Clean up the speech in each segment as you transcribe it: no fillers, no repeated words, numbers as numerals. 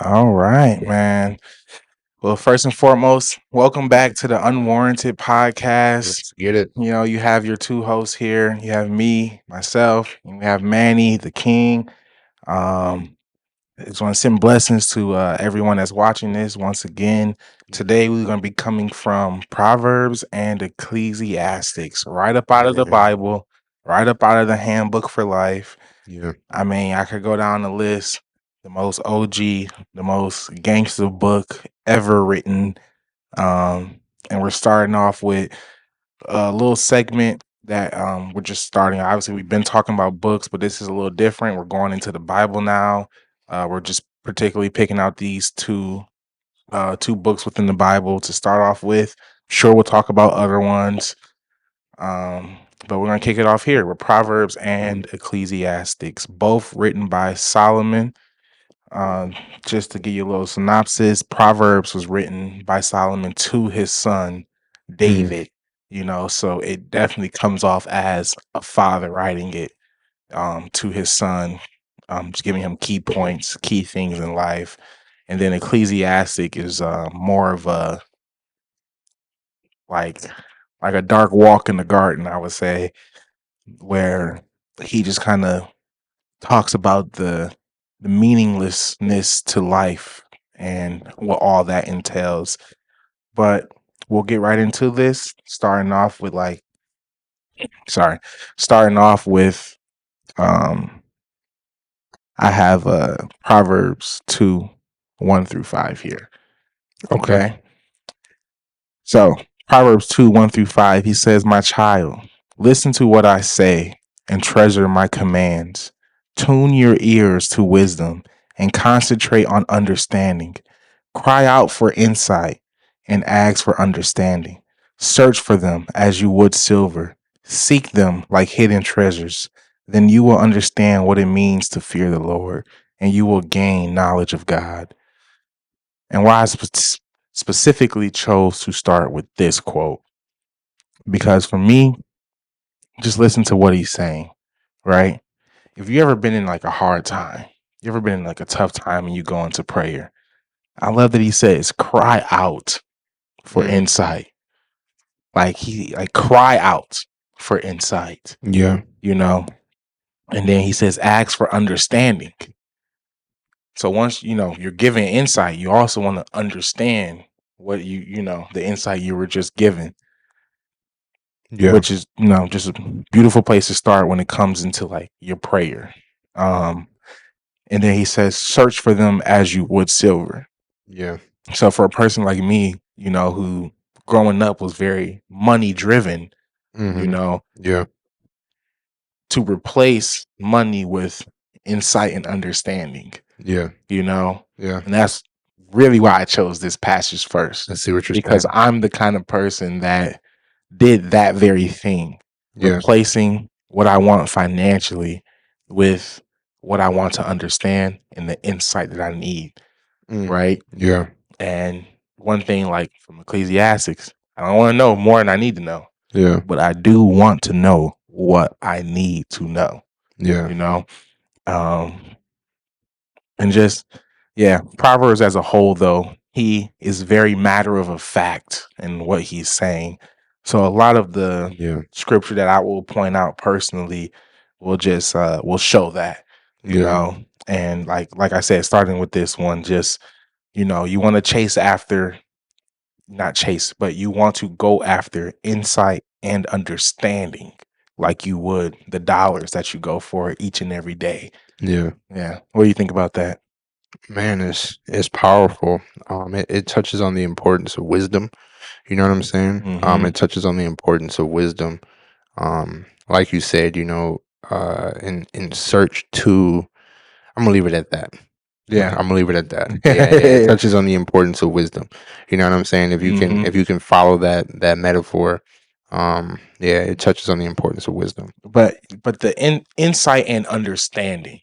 All right, man. Well, first and foremost, welcome back to the Unwarranted Podcast. Let's get it. You have your two hosts here. You have me, myself, and we have Manny, the King. Um, I just want to send blessings to everyone that's watching this once again. Today, we're going to be coming from Proverbs and Ecclesiastics, right up out of the Yeah, Bible, right up out of the Handbook for Life. yeah, I mean, I could go down the list. The most OG, the most gangster book ever written. And we're starting off with a little segment that we're just starting. Obviously, we've been talking about books, but this is a little different. We're going into the Bible now. We're just particularly picking out these two books within the Bible to start off with. Sure, we'll talk about other ones. But we're gonna kick it off here with Proverbs and Ecclesiastics, both written by Solomon. um, just to give you a little synopsis, Proverbs was written by Solomon to his son mhm, David. So it definitely comes off as a father writing it to his son, just giving him key points, key things in life. And then Ecclesiastic is more of a like like a dark walk in the garden, I would say, where he just kind of talks about the meaninglessness to life and what all that entails. But we'll get right into this, starting off with um I have Proverbs 2, 1 through 5 here. okay. Okay. So Proverbs 2, 1 through 5, he says, "My child, listen to what I say and treasure my commands. Tune your ears to wisdom and concentrate on understanding. Cry out for insight and ask for understanding. Search for them as you would silver. Seek them like hidden treasures. Then you will understand what it means to fear the Lord, and you will gain knowledge of God." And why specifically chose to start with this quote, because for me, just listen to what he's saying, right? If you ever been in like a hard time, you ever been in like a tough time and you go into prayer, I love that he says, cry out for Mm, insight. Like cry out for insight, yeah, you know? And then he says, ask for understanding. So once you're given insight, you also want to understand what the insight you were just given, yeah, which is just a beautiful place to start when it comes into like your prayer. Um, and then he says, search for them as you would silver. yeah, So for a person like me, who growing up was very money driven, you mhm, know, yeah, to replace money with insight and understanding, yeah, you know, yeah. and that's really why I chose this passage first, I see what you're because saying. I'm the kind of person that did that very thing, Yeah, replacing what I want financially with what I want to understand and the insight that I need, mm, right? yeah, And one thing, like from Ecclesiastics, I don't want to know more than I need to know, yeah, but I do want to know what I need to know, yeah, you know? Um, and just, yeah, Proverbs as a whole, though, he is very matter of a fact in what he's saying. So a lot of the yeah, scripture that I will point out personally will show that, you yeah, know. And like I said, starting with this one, just you want to chase after, not chase, but you want to go after insight and understanding like you would the dollars that you go for each and every day. yeah. Yeah. What do you think about that? Man, it's powerful. It touches on the importance of wisdom. You know what I'm saying? Mm-hmm. It touches on the importance of wisdom. Like you said, in search to. I'm gonna leave it at that. Yeah. I'm gonna leave it at that. Yeah, it touches on the importance of wisdom. You know what I'm saying? Mm-hmm. If you can follow that metaphor, yeah, it touches on the importance of wisdom. But the insight and understanding,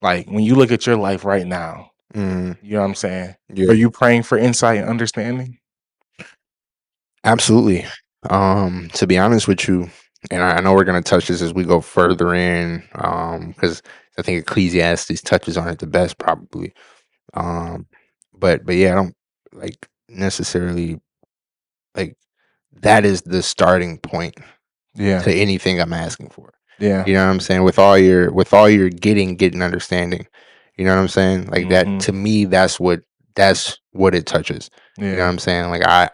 like when you look at your life right now, Mm, you know what I'm saying? Are yeah, you praying for insight and understanding? absolutely. To be honest with you, and I know we're gonna touch this as we go further in, because I think Ecclesiastes touches on it the best, probably. But yeah, I don't like necessarily like that is the starting point Yeah. to anything I'm asking for. Yeah. You know what I'm saying? With all your getting understanding. You know what I'm saying? Like that to me, that's what it touches. You know what Yeah. I'm saying? Like I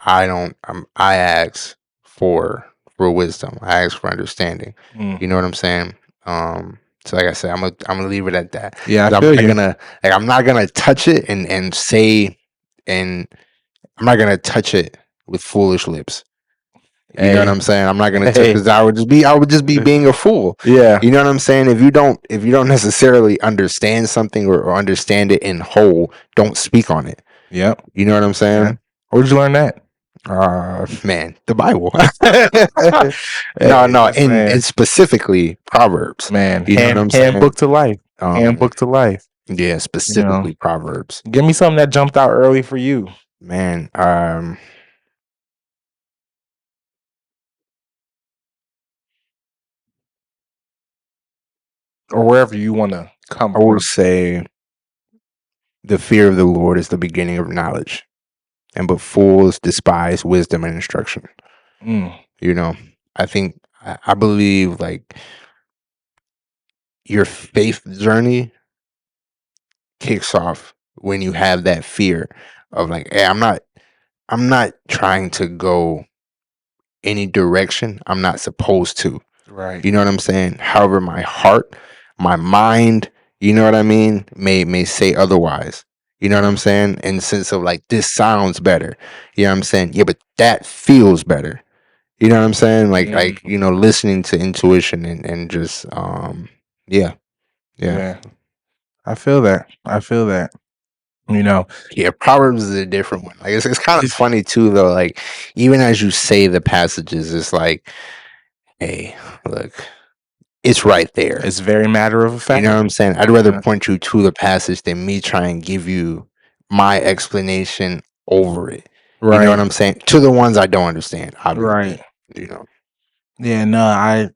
ask for wisdom. I ask for understanding. Mm. You know what I'm saying? So like I said, I'm gonna leave it at that. Yeah, I 'Cause feel you. I'm not gonna touch it and say and I'm not gonna touch it with foolish lips. You know what Hey. I'm saying? I'm not gonna touch Hey. because I would just be being a fool. Yeah. You know what I'm saying? If you don't necessarily understand something or understand it in whole, don't speak on it. Yep. You know what I'm Yeah. saying? Where'd you learn that? Man, the Bible. Hey, No, man. and specifically Proverbs. Man, You know what I'm saying? handbook to life. Um, Handbook to life. yeah, You know. specifically Proverbs. Give me something that jumped out early for you. Man, Or wherever you want to come I will from. say the fear of the Lord is the beginning of knowledge, and but fools despise wisdom and instruction. Mm. You know, I believe like your faith journey kicks off when you have that fear of like, hey, I'm not trying to go any direction I'm not supposed to. Right. You know what I'm saying? However, my heart, my mind, you know what I mean, may say otherwise. You know what I'm saying? In the sense of like this sounds better. You know what I'm saying? Yeah, but that feels better. You know what I'm saying? Like Mm. you know, listening to intuition and just yeah. Yeah. Yeah. I feel that. I feel that. You know. Yeah, Proverbs is a different one. Like it's kind of funny too though. Like even as you say the passages, it's like, hey, look, it's right there. It's very matter of You know what fact. I'm saying? I'd rather Yeah. point you to the passage than me try and give you my explanation over it. You know what Right. I'm saying? To the ones I don't understand, Right. obviously. You know. Yeah, no, I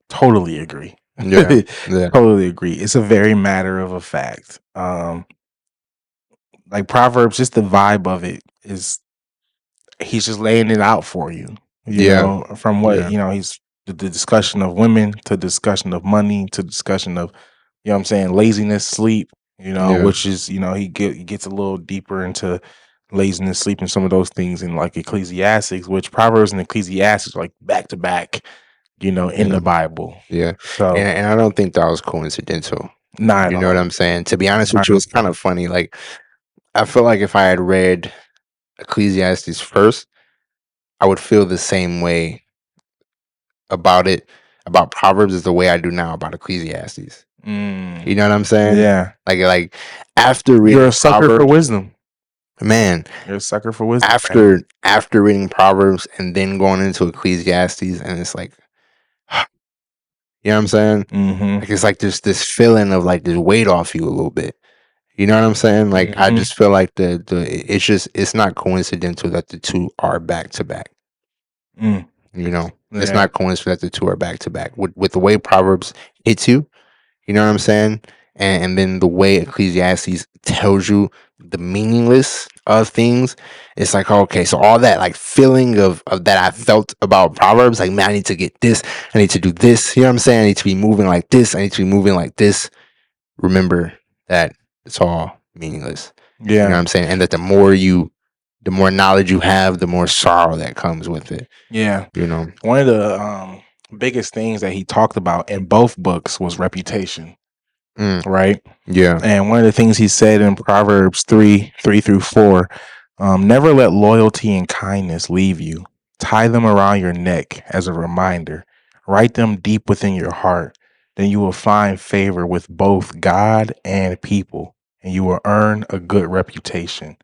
totally agree. Yeah. Yeah. Totally agree. It's a very matter of a fact. Like Proverbs, just the vibe of it is he's just laying it out for you. You Yeah. know, from what Yeah. he's the discussion of women to discussion of money to discussion of I'm saying laziness, sleep. Yeah. Which is he gets a little deeper into laziness, sleep, and some of those things in like Ecclesiastes, which Proverbs and Ecclesiastes are like back to back. In Yeah. the Bible. Yeah. So And I don't think that was coincidental. not at You know what all. I'm saying? To be honest with Not you, at it's kind of funny. Like I feel like if I had read Ecclesiastes first, I would feel the same way about it, about Proverbs as the way I do now about Ecclesiastes. You know what I'm saying? Yeah. Like after You're reading a sucker for Proverbs, wisdom. man, You're a sucker for wisdom, man. after reading Proverbs and then going into Ecclesiastes, and it's like, you know what I'm saying? Mm-hmm. Like it's like there's this feeling of like this weight off you a little bit. You know what I'm saying? Like I Mm-hmm. just feel like it's not coincidental that the two are back to back. Mm. You know, it's Yeah. not coincidental that the two are back to back with the way Proverbs hits you. You know what I'm saying? And then the way Ecclesiastes tells you the meaningless of things, it's like, okay, so all that like feeling of that I felt about Proverbs, like, man, I need to get this, I need to do this, you know what I'm saying? I need to be moving like this, I need to be moving like this. Remember that it's all meaningless. You know what Yeah. I'm saying? And that the more knowledge you have, the more sorrow that comes with it. Yeah. You know? One of the biggest things that he talked about in both books was reputation, Mm, right? yeah. And one of the things he said in Proverbs 3:3-4, never let loyalty and kindness leave you. Tie them around your neck as a reminder. Write them deep within your heart. Then you will find favor with both God and people, and you will earn a good reputation.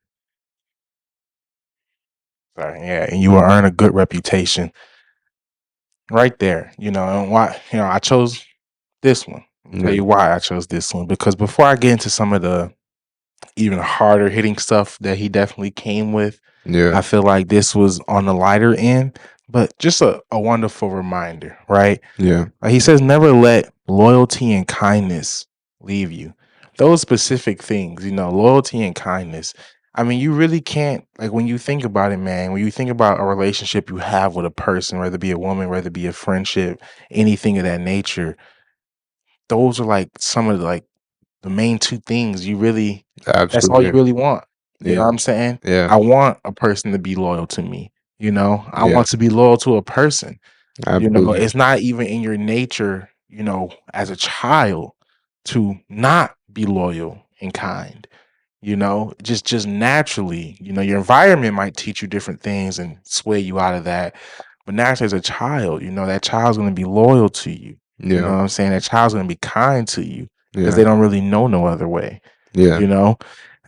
Sorry, yeah, and you will earn a good reputation. Right there, and why, I chose this one. I'll tell Yeah. you why I chose this one because before I get into some of the even harder hitting stuff that he definitely came with. Yeah. I feel like this was on the lighter end, but just a wonderful reminder, right? Yeah. Like he says, never let loyalty and kindness leave you. those specific things, loyalty and kindness. I mean, you really can't, like, when you think about it, man, when you think about a relationship you have with a person, whether it be a woman, whether it be a friendship, anything of that nature, those are like some of like the main two things you really that's all you Absolutely. really want. You know Yeah. what I'm saying? Yeah. I want a person to be loyal to me. I Yeah. want to be loyal to a person. Absolutely. It's not even in your nature, as a child to not be loyal and kind. Just naturally, your environment might teach you different things and sway you out of that. But naturally as a child, that child's gonna be loyal to you. You know Yeah. what I'm saying? That child's gonna be kind to you because Yeah. they don't really know no other way, Yeah. you know?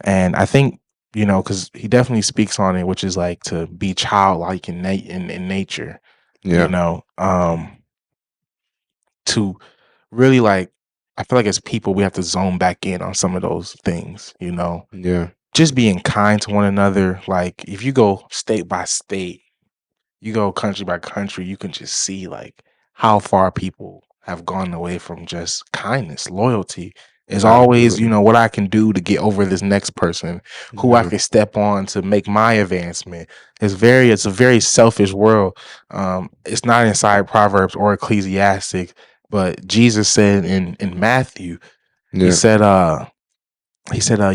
And I think, because he definitely speaks on it, which is like to be childlike in nature, you Yeah. know, to really like I feel like as people we have to zone back in on some of those things. Yeah. Just being kind to one another. Like if you go state by state, you go country by country, you can just see like how far people have gone away from just kindness. Loyalty is always, Absolutely. what I can do to get over this next person, who I Yeah. can step on to make my advancement. It's a very selfish world. It's not inside Proverbs or Ecclesiastes, but Jesus said in Matthew, he Yeah. said,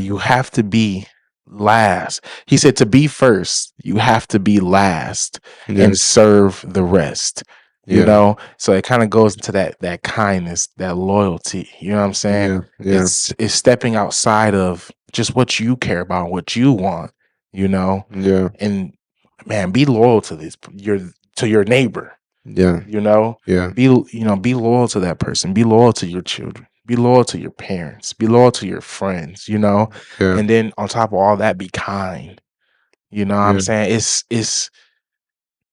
you have to be last. He said to be first, you have to be last Yeah. and serve the rest. Yeah. So it kind of goes into that kindness, that loyalty. You know what I'm saying? Yeah. Yeah. It's stepping outside of just what you care about, what you want, you know, Yeah. and man, be loyal to your neighbor. Yeah. You know, Yeah. be loyal to that person. Be loyal to your children. Be loyal to your parents. Be loyal to your friends. Yeah. And then on top of all that, be kind. You know what I'm Yeah. saying?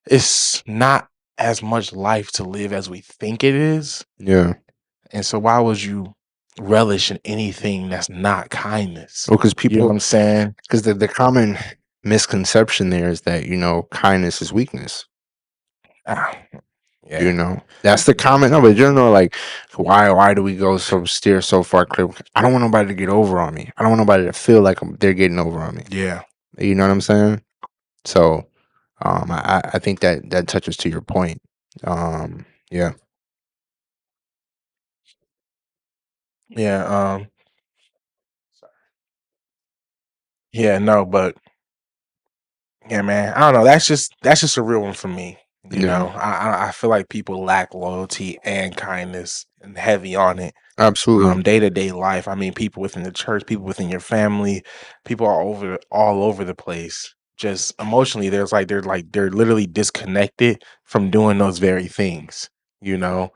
It's not as much life to live as we think it is. Yeah. And so why would you relish in anything that's not kindness? Well, because You know what people, I'm saying? because the common misconception there is that kindness is weakness. Ah, yeah. That's the common. No, but like, why do we go so steer so far clear? I don't want nobody to get over on me. I don't want nobody to feel like they're getting over on me. Yeah. You know what I'm saying? So, I think that touches to your point. Yeah. Yeah. Yeah, no, but yeah, man. I don't know. That's just a real one for me. Yeah. I feel like people lack loyalty and kindness and heavy on it. Absolutely. Day to day life. I mean, people within the church, people within your family, people are all over the place. Just emotionally, they're literally disconnected from doing those very things. You know,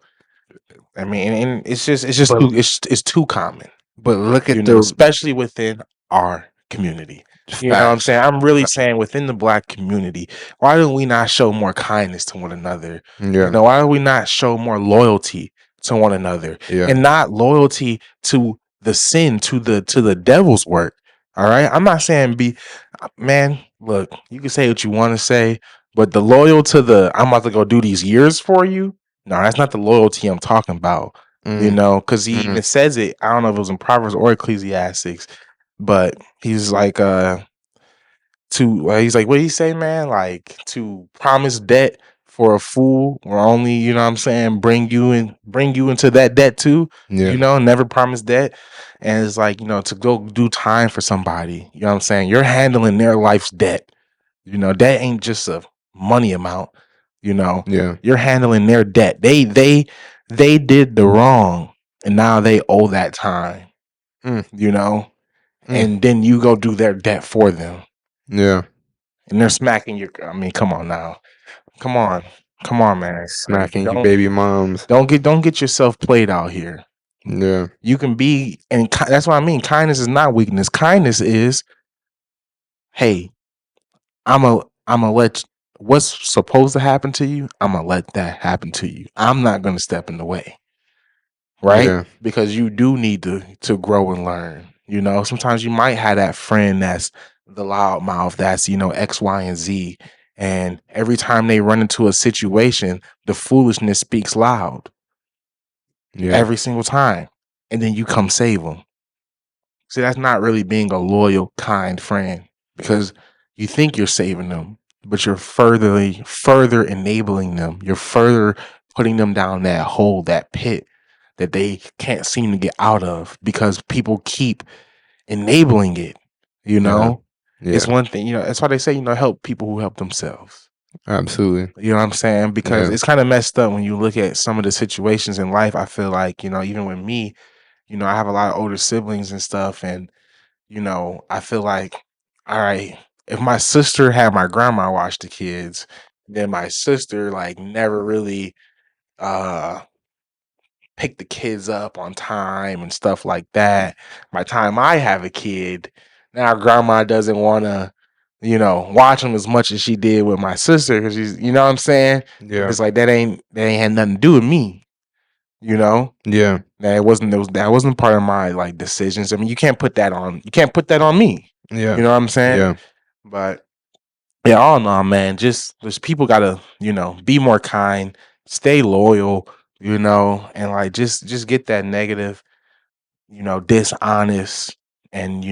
I mean, and it's just But it's too common, look at the especially within our community. You know what I'm facts. saying? I'm really saying within the black community, why do we not show more kindness to one another? Yeah. Why do we not show more loyalty to one another Yeah. and not loyalty to the sin, to the devil's work? All right. I'm not saying man, look, you can say what you want to say, but the loyal to I'm about to go do these years for you. No, that's not the loyalty I'm talking about. Mm, Because he mm, even says it. I don't know if it was in Proverbs or Ecclesiastes, but he's like, he's like, what do you say, man? Like to promise debt for a fool or only, what I'm saying, bring you into that debt too, yeah. never promise debt. And it's like, to go do time for somebody, you know what I'm saying? You're handling their life's debt. That ain't just a money amount, you know. Yeah. You're handling their debt. They did the wrong and now they owe that time, Mm, you know, mm, and then you go do their debt for them. yeah. And they're smacking I mean, come on now. Come on. Come on, man. Like Smacking you baby moms. don't get yourself played out here. Yeah. You can be and that's what I mean. Kindness is not weakness. Kindness is, hey, I'm a let what's supposed to happen to you, I'm gonna let that happen to you. I'm not gonna step in the way, right? Yeah. Because you do need to grow and learn. Sometimes you might have that friend that's the loudmouth, that's X, Y, and Z. And every time they run into a situation, the foolishness speaks loud Yeah. every single time. And then you come save them. See, that's not really being a loyal, kind friend because you think you're saving them, but you're further enabling them. You're further putting them down that hole, that pit that they can't seem to get out of because people keep enabling it. You Yeah. know, it's Yeah. one thing. That's why they say help people who help themselves. Absolutely. You know what I'm saying? Because Yeah. it's kind of messed up when you look at some of the situations in life. I feel like even with me, I have a lot of older siblings and stuff, and I feel like, all right, if my sister had my grandma watch the kids, then my sister like never really uh pick the kids up on time and stuff like that. By the time I have a kid, now grandma doesn't want to, watch them as much as she did with my sister because she's, you know what I'm saying? Yeah. It's like that ain't had nothing to do with me, you know. Yeah. That wasn't part of my like decisions. I mean, you can't put that on me. Yeah. You know what I'm saying? Yeah. But yeah, all in all, man, just people gotta, be more kind, stay loyal, and like just get that negative, dishonest and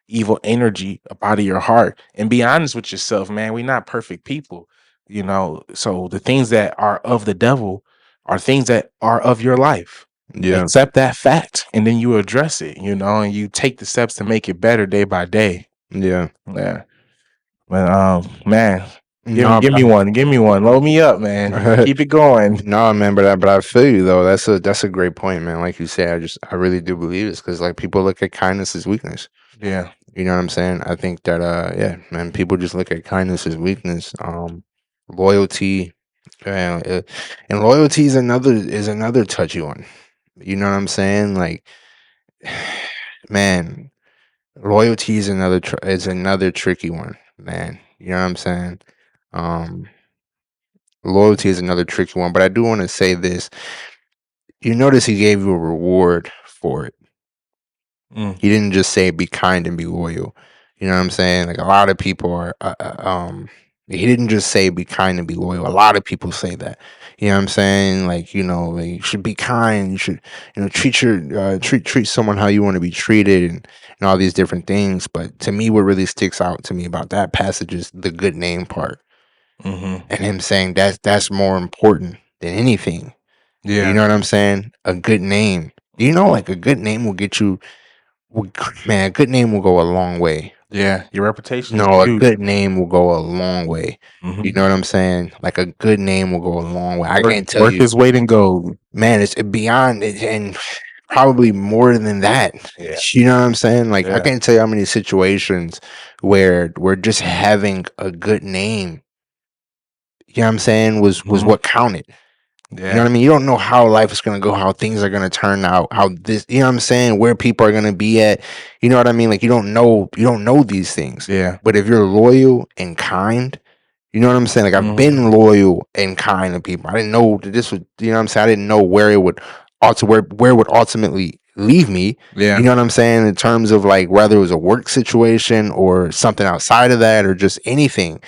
evil energy up out of your heart and be honest with yourself, man. We're not perfect people, so the things that are of the devil are things that are of your life. Yeah. Accept that fact and then you address it, and you take the steps to make it better day by day. Yeah. Yeah. But man, No, give me one, load me up, man. Keep it going. no, man, but I feel you though. That's a great point, man. Like you say, I really do believe this because like people look at kindness as weakness. Yeah. You know what I'm saying? I think that yeah, man, people just look at kindness as weakness. Loyalty, and loyalty is another touchy one. You know what I'm saying? Like, man, loyalty is another tricky one, man. You know what I'm saying? Um, Loyalty is another tricky one, but I do want to say this. You notice he gave you a reward for it. Mm, He didn't just say be kind and be loyal. You know what I'm saying? Like a lot of people are. He didn't just say be kind and be loyal. A lot of people say that. You know what I'm saying? Like like, you should be kind. You should treat someone how you want to be treated and all these different things. But to me, what really sticks out to me about that passage is the good name part mm-hmm. and him saying that's more important than anything. You Yeah. know what I'm saying? A good name. Do you know like a good name will get you man, a good name will go a long way. Yeah. Your reputation is No, a huge. good name will go a long way. You Mm-hmm. know what I'm saying? Like a good name will go a long way. I Work can't tell work you, his weight in gold. man, it's beyond it and probably more than that. Yeah. You know what I'm saying? Like I Yeah. can't tell you how many situations where we're just having a good name, you know what I'm saying, was Mhm. what counted. You know Yeah. what I mean? You don't know how life is gonna go, how things are gonna turn out, how this, you know what I'm saying, where people are gonna be at. You know what I mean? Like you don't know these things. Yeah. But if you're loyal and kind, you know what I'm saying? Like I've Mhm. been loyal and kind to people. I didn't know that this would, you know what I'm saying? I didn't know where it would where it would ultimately leave me. You Yeah. know what I'm saying? In terms of like whether it was a work situation or something outside of that or just anything.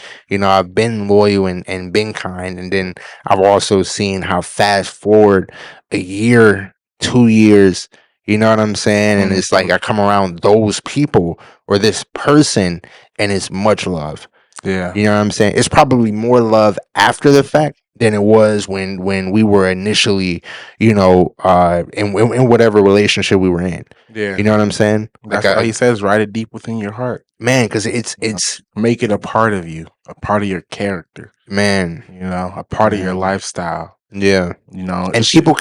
I've been loyal and been kind. And then I've also seen how fast forward a year, 2 years, you know what I'm saying? And it's like Mhm. I come around those people or this person and it's much love. Yeah. You know what I'm saying? It's probably more love after the fact than it was when we were initially, in whatever relationship we were in. Yeah. You know what I'm saying? Like That's why he says write it deep within your heart. man, because it's Make it a part of you, a part of your character, man, a part of your man, lifestyle. yeah. And It's people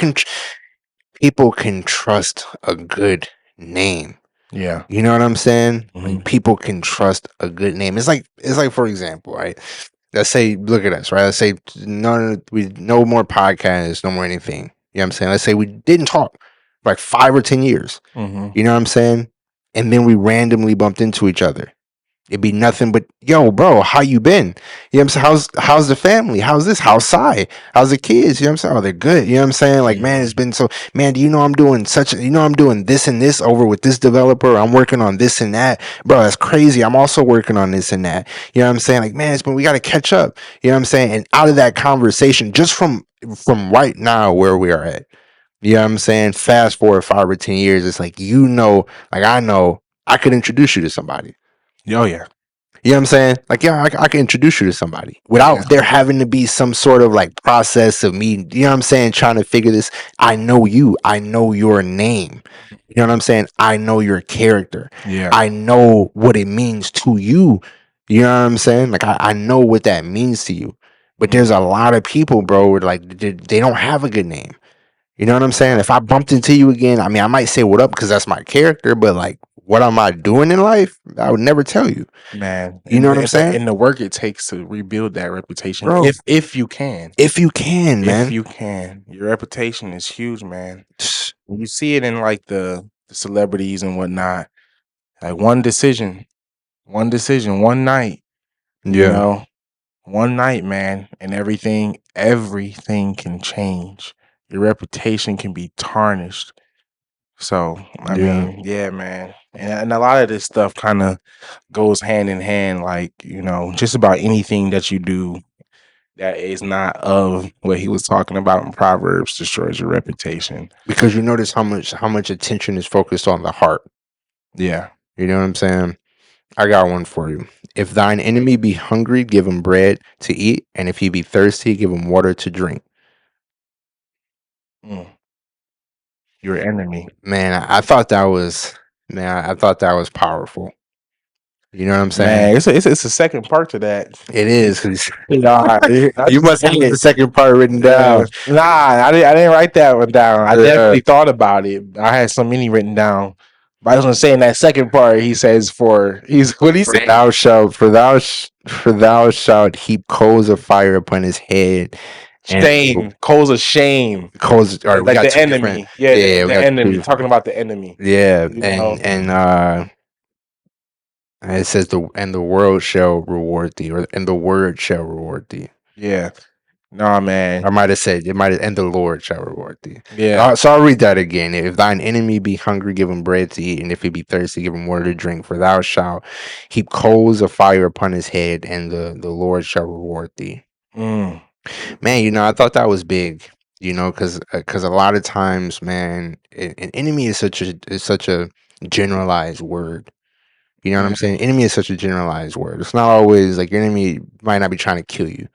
can trust a good name. yeah. You know what I'm saying? Like Mhm. people can trust a good name. It's like for example, right? Let's say look at us, right? Let's say no more podcasts, no more anything. You know what I'm saying? Let's say we didn't talk for like 5 or 10 years. Mhm. You know what I'm saying? And then we randomly bumped into each other. It'd be nothing but, yo, bro, how you been? You know what I'm saying? How's the family? How's this? How's Cy? How's the kids? You know what I'm saying? Oh, they're good. You know what I'm saying? Like, man, it's Mhm. been so, man, do you know I'm doing this and this over with this developer? I'm working on this and that. Bro, that's crazy. I'm also working on this and that. You know what I'm saying? Like, man, we got to catch up. You know what I'm saying? And out of that conversation, just from right now where we are at, You know what I'm saying? Fast forward 5 or 10 years, it's like, like I know I could introduce you to somebody. Oh yeah, You know what I'm saying? Like, yeah, I can introduce you to somebody yeah, without there having to be some sort of like process of me, you know what I'm saying, trying to figure this. I know you. I know your name. You know what I'm saying? I know your character. yeah. I know what it means to you. You know what I'm saying? Like, I know what that means to you. But there's a lot of people, bro, where like they don't have a good name. You know what I'm saying? If I bumped into you again, I mean, I might say what up because that's my character, but like, what am I doing in life? I would never tell you. Man, You know what I'm saying? and the work it takes to rebuild that reputation, Bro, if you can, if you can, if man. you can, your reputation is huge, man. When you see it in like the celebrities and whatnot, like one decision, one night, you Yeah, know, one night, man, and everything can change. Your reputation can be tarnished. So, I yeah. mean, yeah, man. And a lot of this stuff kind of goes hand in hand, like, just about anything that you do that is not of what he was talking about in Proverbs destroys your reputation. Because you notice how much attention is focused on the heart. Yeah. You know what I'm saying? I got one for you. If thine enemy be hungry, give him bread to eat, and if he be thirsty, give him water to drink. Mm. Your enemy. Man, I thought that was powerful. You know what I'm saying? Man, it's a second part to that. It is because Nah, I you just must have said the it. second part written Yeah. down. Nah, I didn't write that one down. I Yeah. definitely thought about it. I had so many written down. But I was gonna say in that second part, he says he's what he say? For thou shalt heap coals of fire upon his head, and Shame. Cole's a shame. coals. All right, we Like got the two different. enemy. Yeah, Yeah, yeah, we the got two enemy. Talking different. about the enemy. Yeah, You know? and it says the world shall reward thee, and the word shall reward thee. Yeah. Nah, I man. might have said it might have, and the Lord shall reward thee. Yeah. So I'll read that again. If thine enemy be hungry, give him bread to eat, and if he be thirsty, give him water to drink. For thou shalt heap coals of fire upon his head, and the Lord shall reward thee. Mm. Man, I thought that was big. Because a lot of times, man, an enemy is such a generalized word. You know what I'm Yeah. saying? Enemy is such a generalized word. It's not always like your enemy might not be trying to kill you.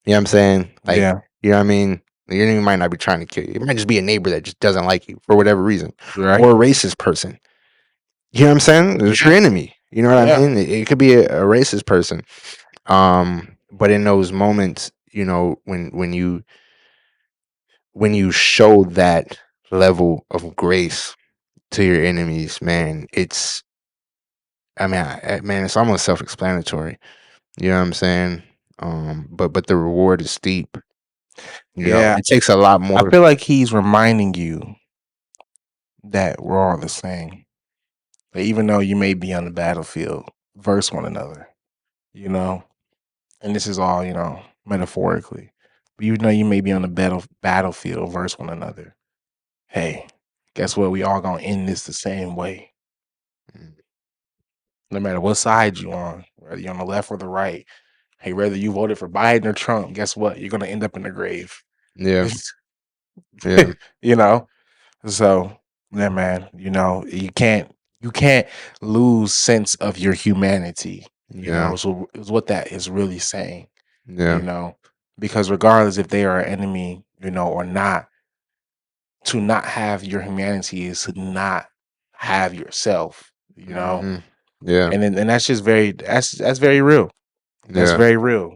You know what I'm saying? Like, Yeah. you know what I mean? Your enemy might not be trying to kill you. It might just be a neighbor that just doesn't like you for whatever reason, Right. or a racist person. You know what I'm saying? It's your Yeah. enemy. You know what I Yeah. mean? It could be a racist person. But in those moments, when you show that level of grace to your enemies, man, I mean, man, it's almost self-explanatory. You know what I'm saying? But the reward is steep. Yeah. It takes a lot I more. feel like he's reminding you that we're all the same. That even though you may be on the battlefield, verse one another, you know? And this is all, metaphorically. But even though you may be on the battlefield, verse one another. Hey, guess what? We all gonna end this the same way. Mm, No matter what side you on, whether you're on the left or the right. Hey, whether you voted for Biden or Trump, guess what? You're gonna end up in the grave. yeah, yeah, you know? So yeah, man, you can't lose sense of your humanity, yeah, so is what that is really saying, you yeah, know, because regardless if they are an enemy, or not, to not have your humanity is to not have yourself, hmm, yeah, and that's just that's very real. That's yeah, very real,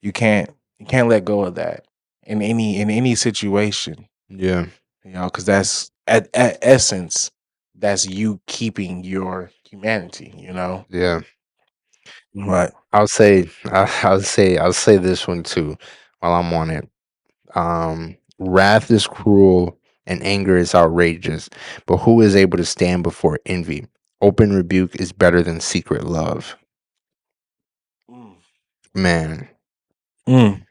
You can't you can't let go of that in any situation. yeah, Because that's at essence, that's you keeping your humanity. yeah. But I'll say this one too while I'm on it. Wrath is cruel and anger is outrageous, but who is able to stand before envy? Open rebuke is better than secret love. mm, Man, mm,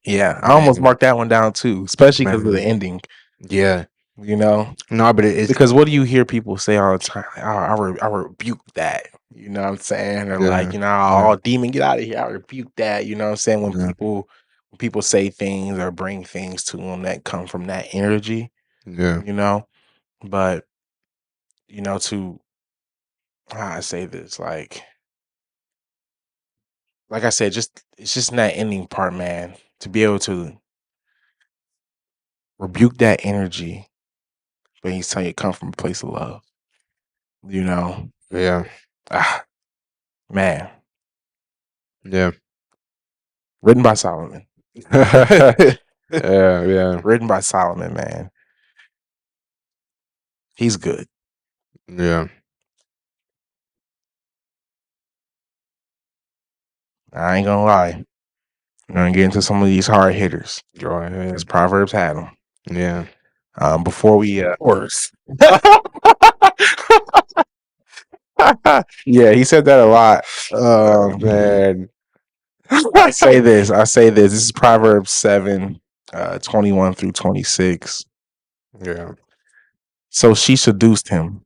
yeah, I almost man, marked that one down too, especially because of the man. ending. Yeah. You know, No, but it's because what do you hear people say all the time? Like, oh, I rebuke that. You know what I'm saying? Or like, yeah, yeah, oh, demon, get out of here. I rebuke that. You know what I'm saying? When yeah, people People say things or bring things to them that come from that energy, Yeah. you know. But to how I say this, like I said, just it's just in that ending part, man. To be able to rebuke that energy, but he's telling you it come from a place of love, you know. Yeah. Ah, man, Yeah. written by Solomon. Yeah. Yeah. Written by Solomon, man. He's good. Yeah. I ain't gonna lie. I'm gonna get into some of these hard hitters Go because ahead. Proverbs had them. Yeah. Before we, Of course. yeah, he said that a lot. Oh man. I say this. I say this. This is Proverbs 7, 21 through 26. Yeah. So she seduced him.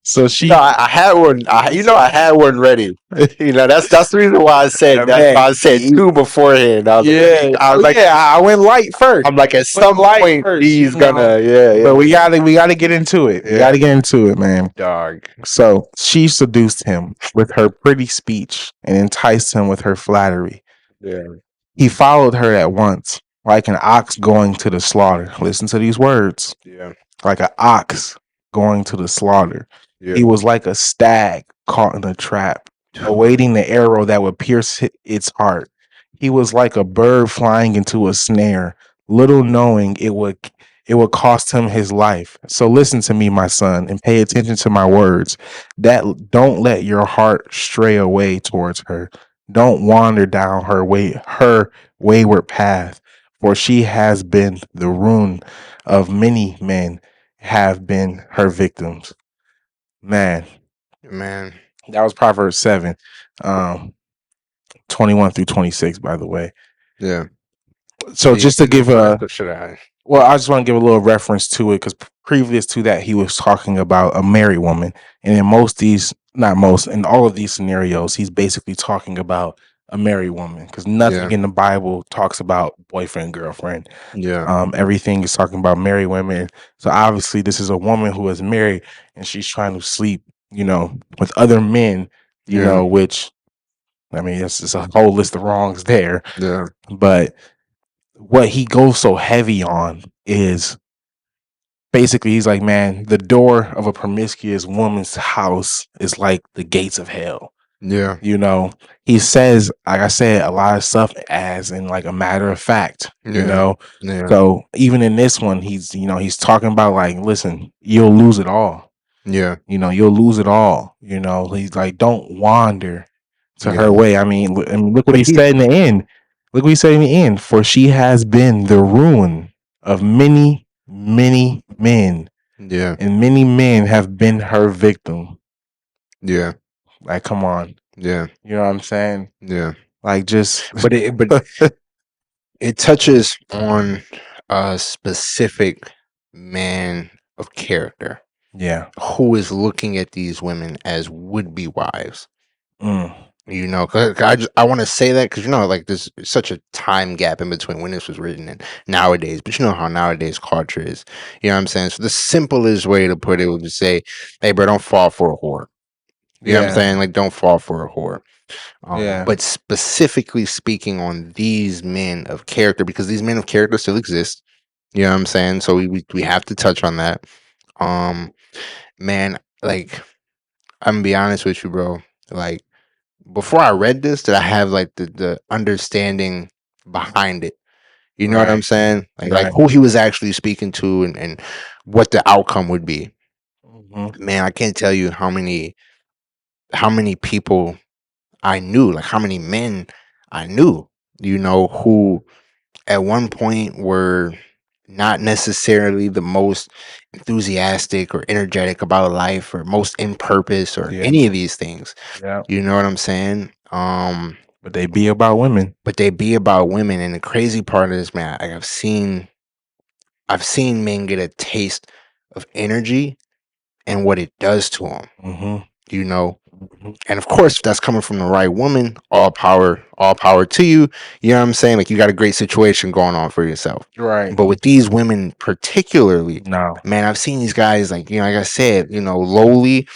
So No, she, I had one. I had one ready. That's the reason why I said that. man, I said two beforehand. yeah, I was like, yeah. I went light first. I'm like, at Went some light point, first, D's gonna, But we yeah, gotta get into it. We yeah, gotta get into it, man. dog, So she seduced him with her pretty speech and enticed him with her flattery. yeah, He followed her at once, like an ox going to the slaughter. Listen to these words. yeah, Like an ox going to the slaughter. yeah, He was like a stag caught in a trap, awaiting the arrow that would pierce its heart. He was like a bird flying into a snare, little knowing it would cost him his life. So listen to me, my son, and pay attention to my words. That don't let your heart stray away towards her. Don't wander down her wayward path, for she has been the ruin of many men have been her victims. Man, man, that was Proverbs 7, um, 21 through 26, by the way. yeah. So just to Did you give finish or should I? well, I just want to give a little reference to it because previous to that, he was talking about a married woman. And in not most, in all of these scenarios, he's basically talking about a married woman because nothing Yeah, in the Bible talks about boyfriend, girlfriend. yeah, Everything is talking about married women. So obviously, this is a woman who is married and she's trying to sleep, with other men, yeah, which I mean, it's just a whole list of wrongs there. yeah, But what he goes so heavy on is basically he's like, man, the door of a promiscuous woman's house is like the gates of hell. yeah, You know, he says, like I said, a lot of stuff as in like a matter of fact, yeah, yeah, So even in this one, he's talking about like, listen, you'll lose it all. yeah, You'll lose it all. He's like, don't wander to yeah. her way. I mean, look what But he he, said in the end. Look what he said in the end. For she has been the ruin of many, many men, yeah, and many men have been her victim. yeah, Like, come on. yeah, You know what I'm saying? yeah. Like, just But it touches on a specific man of character yeah. who is looking at these women as would-be wives. Mm, Cause I want to say that because like there's such a time gap in between when this was written and nowadays. But you know how nowadays culture is. You know what I'm saying? So the simplest way to put it would be say, "Hey, bro, don't fall for a whore." You know what I'm yeah. saying? Like, don't fall for a whore. Yeah. But specifically speaking on these men of character, because these men of character still exist. You know what I'm saying? So we have to touch on that. Um, man, like I'm gonna be honest with you, bro. Like before I read this, did I have like the understanding behind it? You know what I'm Right. saying? Like Right. who he was actually speaking to and what the outcome would be. Hmm. Man, I can't tell you how many people I knew, like how many men I knew, who at one point were not necessarily the most enthusiastic or energetic about life or most in purpose or Yeah. any of these things. Yeah. You know what I'm saying? But they be about women. But they be about women. And the crazy part is, man, like I've seen men get a taste of energy and what it does to them. Hmm. You know, Mhm. And of course, if that's coming from the right woman, all power to you. You know what I'm saying? Like you got a great situation going on for yourself. Right. But with these women particularly, No. man, I've seen these guys like, like I said, lowly,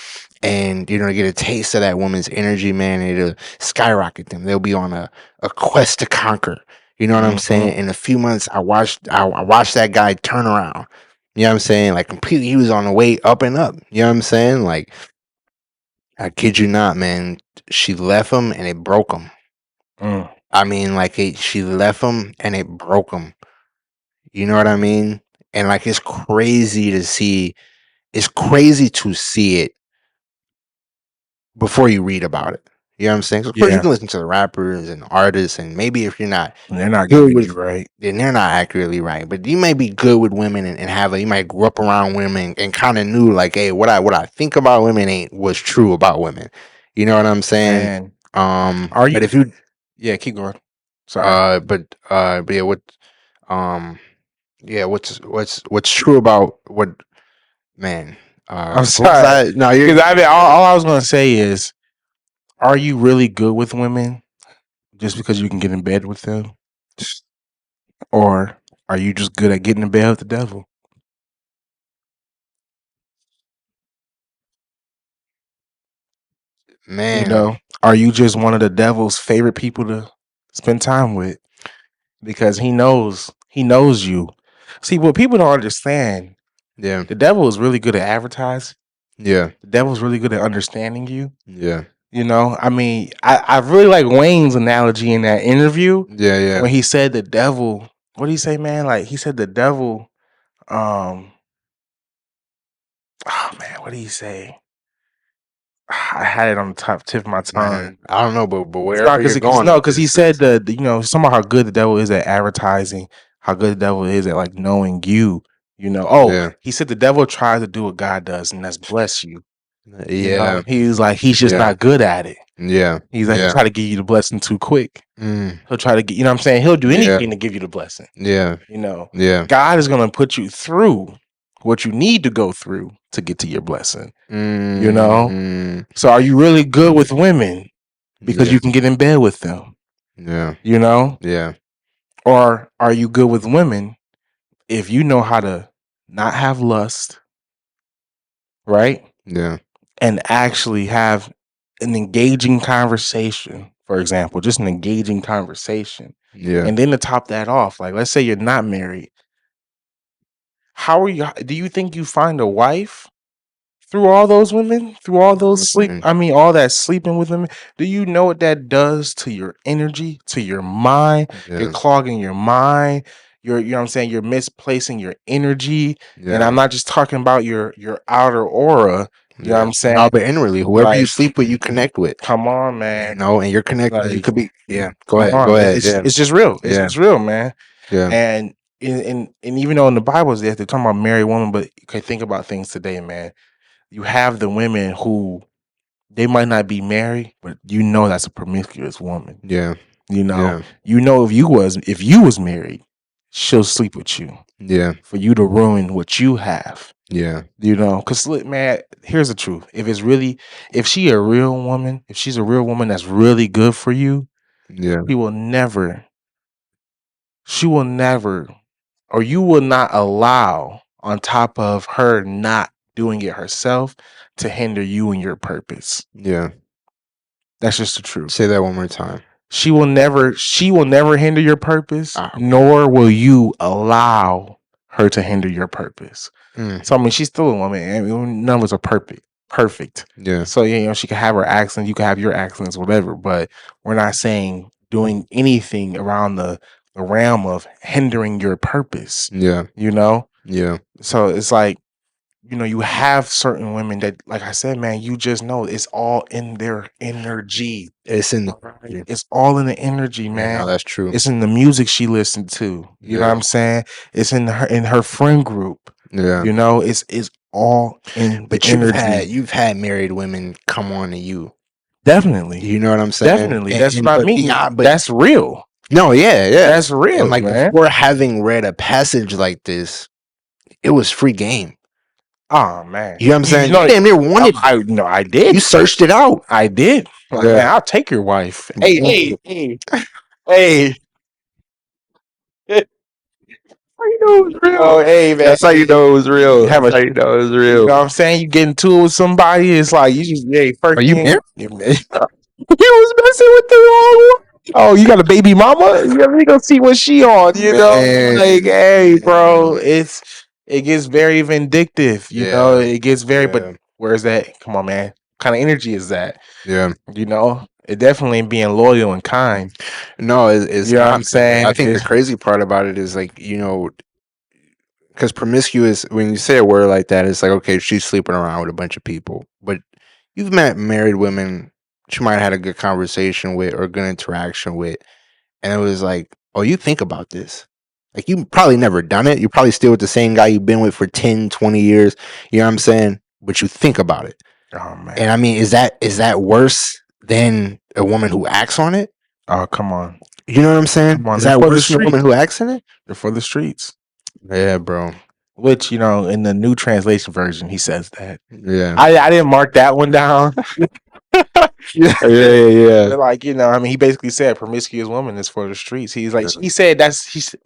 and to get a taste of that woman's energy, man, it'll skyrocket them. They'll be on a quest to conquer. You know what I'm Hmm. saying? In a few months, I watched that guy turn around. You know what I'm saying? Like completely, he was on the way up and up. You know what I'm saying? Like I kid you not, man. She left him and it broke him. Mm. I mean, like she left him and it broke him. You know what I mean? And like it's crazy to see. It's crazy to see it before you read about it. You know what I'm saying? So of course, you Yeah. can listen to the rappers and artists, and maybe if you're not They're not good giving with, you right. then they're not accurately right. But you may be good with women and have you might grew up around women and kind of knew like, hey, what I think about women ain't what's true about women. You know what I'm saying? Man. Are you? But if you Yeah, keep going. Sorry. but yeah, um yeah, what's true about what man? I'm What was sorry. I? No, you're Because I mean, all I was gonna say is, are you really good with women just because you can get in bed with them, or are you just good at getting in bed with the devil? You man. know, are you just one of the devil's favorite people to spend time with because he knows you. See, what people don't understand, Yeah, the devil is really good at advertising. yeah, The devil's really good at understanding you. yeah, You know, I mean, I really like Wayne's analogy in that interview yeah, yeah. when he said the devil. What did he say, man? Like he said the devil. Um, oh man, what did he say? I had it on the top tip of my tongue. Man, I don't know, but It's not wherever you're because going no, with because he this said is somehow how good the devil is at advertising, how good the devil is at like knowing you. Oh, yeah, he said the devil tries to do what God does, and that's bless you. yeah, He was like he's just yeah, not good at it. yeah, He's like he'll yeah, try to give you the blessing too quick. mm, He'll try to get, what I'm saying? He'll do yeah, anything to give you the blessing. yeah, You know, yeah, God is going to put you through what you need to go through to get to your blessing. You know, mm, so are you really good with women because yeah, you can get in bed with them? yeah, You know, yeah, or are you good with women if you know how to not have lust, right? yeah, And actually have an engaging conversation, for example, just an engaging conversation. yeah. And then to top that off, like let's say you're not married. How are you? Do you think you find a wife through all those women, through all those sleep? Man, I mean, all that sleeping with women. Do you know what that does to your energy, to your mind? You're yeah, clogging your mind. You know what I'm saying? You're misplacing your energy. And I'm yeah, not just talking about your outer aura. You know what yeah. I'm No, saying? but inwardly, whoever you Like, sleep with, you connect with. come on, man. And you're connected. You Like, could be. Yeah. Go come ahead. on. Go ahead. Yeah. It's just real. It's Yeah. just real, man. Yeah. And and even though in the Bible they're talking about married women, but you can think about things today, man. You have the women who they might not be married, but that's a promiscuous woman. Yeah. You know, Yeah. if you was married, she'll sleep with you Yeah. for you to ruin what you have. Yeah. Because look, man, here's the truth. If she's a real woman that's really good for you, Yeah. she will never, she will never, or you will not allow, on top of her not doing it herself, to hinder you and your purpose. Yeah. That's just the truth. Say that one more time. She will never hinder your purpose, Ah, okay. nor will you allow her to hinder your purpose. Mm. So I mean, she's still a woman. I mean, none of us are perfect. Perfect. Yeah. So she can have her accent, you can have your accents, whatever. But we're not saying doing anything around the realm of hindering your purpose. Yeah. You know. Yeah. So it's like you have certain women that, like I said, man, you just know it's all in their energy. It's in Right? It's all in the energy, yeah, man. no, that's true. It's in the music she listened to. You know what Yeah. I'm saying? It's in her friend group. Yeah. It's all in the But energy. you've had married women come on to you. Definitely. You know what I'm saying? Definitely. That's what I But mean. yeah, but That's real. no, yeah, yeah. That's And real, like man. before having read a passage like this, it was free game. Oh man, You know what I'm you saying? You know, damn near wanted it. I no, I You did, searched it out. I did. Like, Yeah. man, I'll take your wife. Hey, hey, hey, hey. How you know it was real? Oh, hey, man. That's how you know it was real. Have That's a, how you know it was you real. know what I'm saying? You get into it with somebody, it's like you just, hey, Are first you thing, married? you was messing with the wrong one. Oh, you got a baby mama? You know, we gonna see what she on, you know? Like, Man. hey, bro, it gets very vindictive, you know, Yeah. it gets very, but Yeah. where's that? Come on, man. What kind of energy is that? Yeah. You know? It definitely ain't being loyal and kind. No, it's You know what not, I'm man. I saying? think the crazy part about it is like, because promiscuous, when you say a word like that, it's like, okay, she's sleeping around with a bunch of people. But you've met married women she might have had a good conversation with or good interaction with. And it was like, oh, you think about this. Like, you probably never done it. You're probably still with the same guy you've been with for 10, 20 years. You know what I'm saying? But you think about it. Oh man. And I mean, is that worse than a woman who acts on it? Oh, come on. You know what I'm saying? Come on. Is They're that for the worse than a woman streets. who acts in it? They're for the streets. Yeah, bro. Which, you know, in the new translation version, he says that. Yeah. I didn't mark that one down. Yeah, yeah, But like, you know, I mean, he basically said promiscuous woman is for the streets. He's like, yeah. he said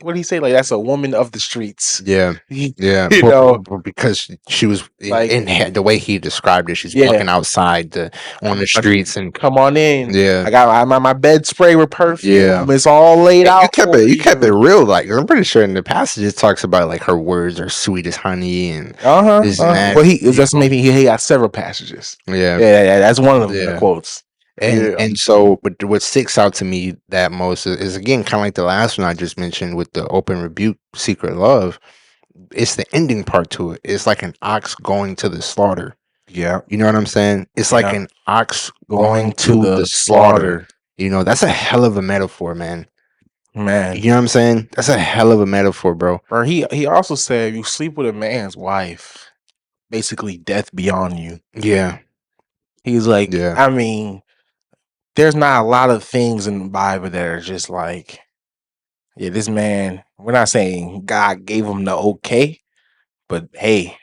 what did he say? Like, that's a woman of the streets. Yeah, yeah, You know, but because she was like, the way he described it, she's yeah, walking outside on the streets, and come on in. yeah, My bed spray with yeah. perfume. It's all laid And out for you kept it you. real. Like, I'm pretty sure in the passage it talks about like her words are sweet as honey and Uh-huh. this and that. Well, he is that's maybe he got several passages. Yeah, Yeah, that's one of them that yeah. quotes. Yeah. And so, but what sticks out to me that most is again kind of like the last one I just mentioned with the open rebuke, secret love. It's the ending part to it. It's like an ox going to the slaughter. Yeah. You know what I'm saying? It's like Yeah. an ox Going going to to the the slaughter. slaughter. That's a hell of a metaphor, man. Man. You know what I'm saying? That's a hell of a metaphor, bro. Or he also said you sleep with a man's wife, basically death beyond you. Yeah, He's like, yeah, I mean, there's not a lot of things in the Bible that are just like, yeah, this man, we're not saying God gave him the okay, but hey,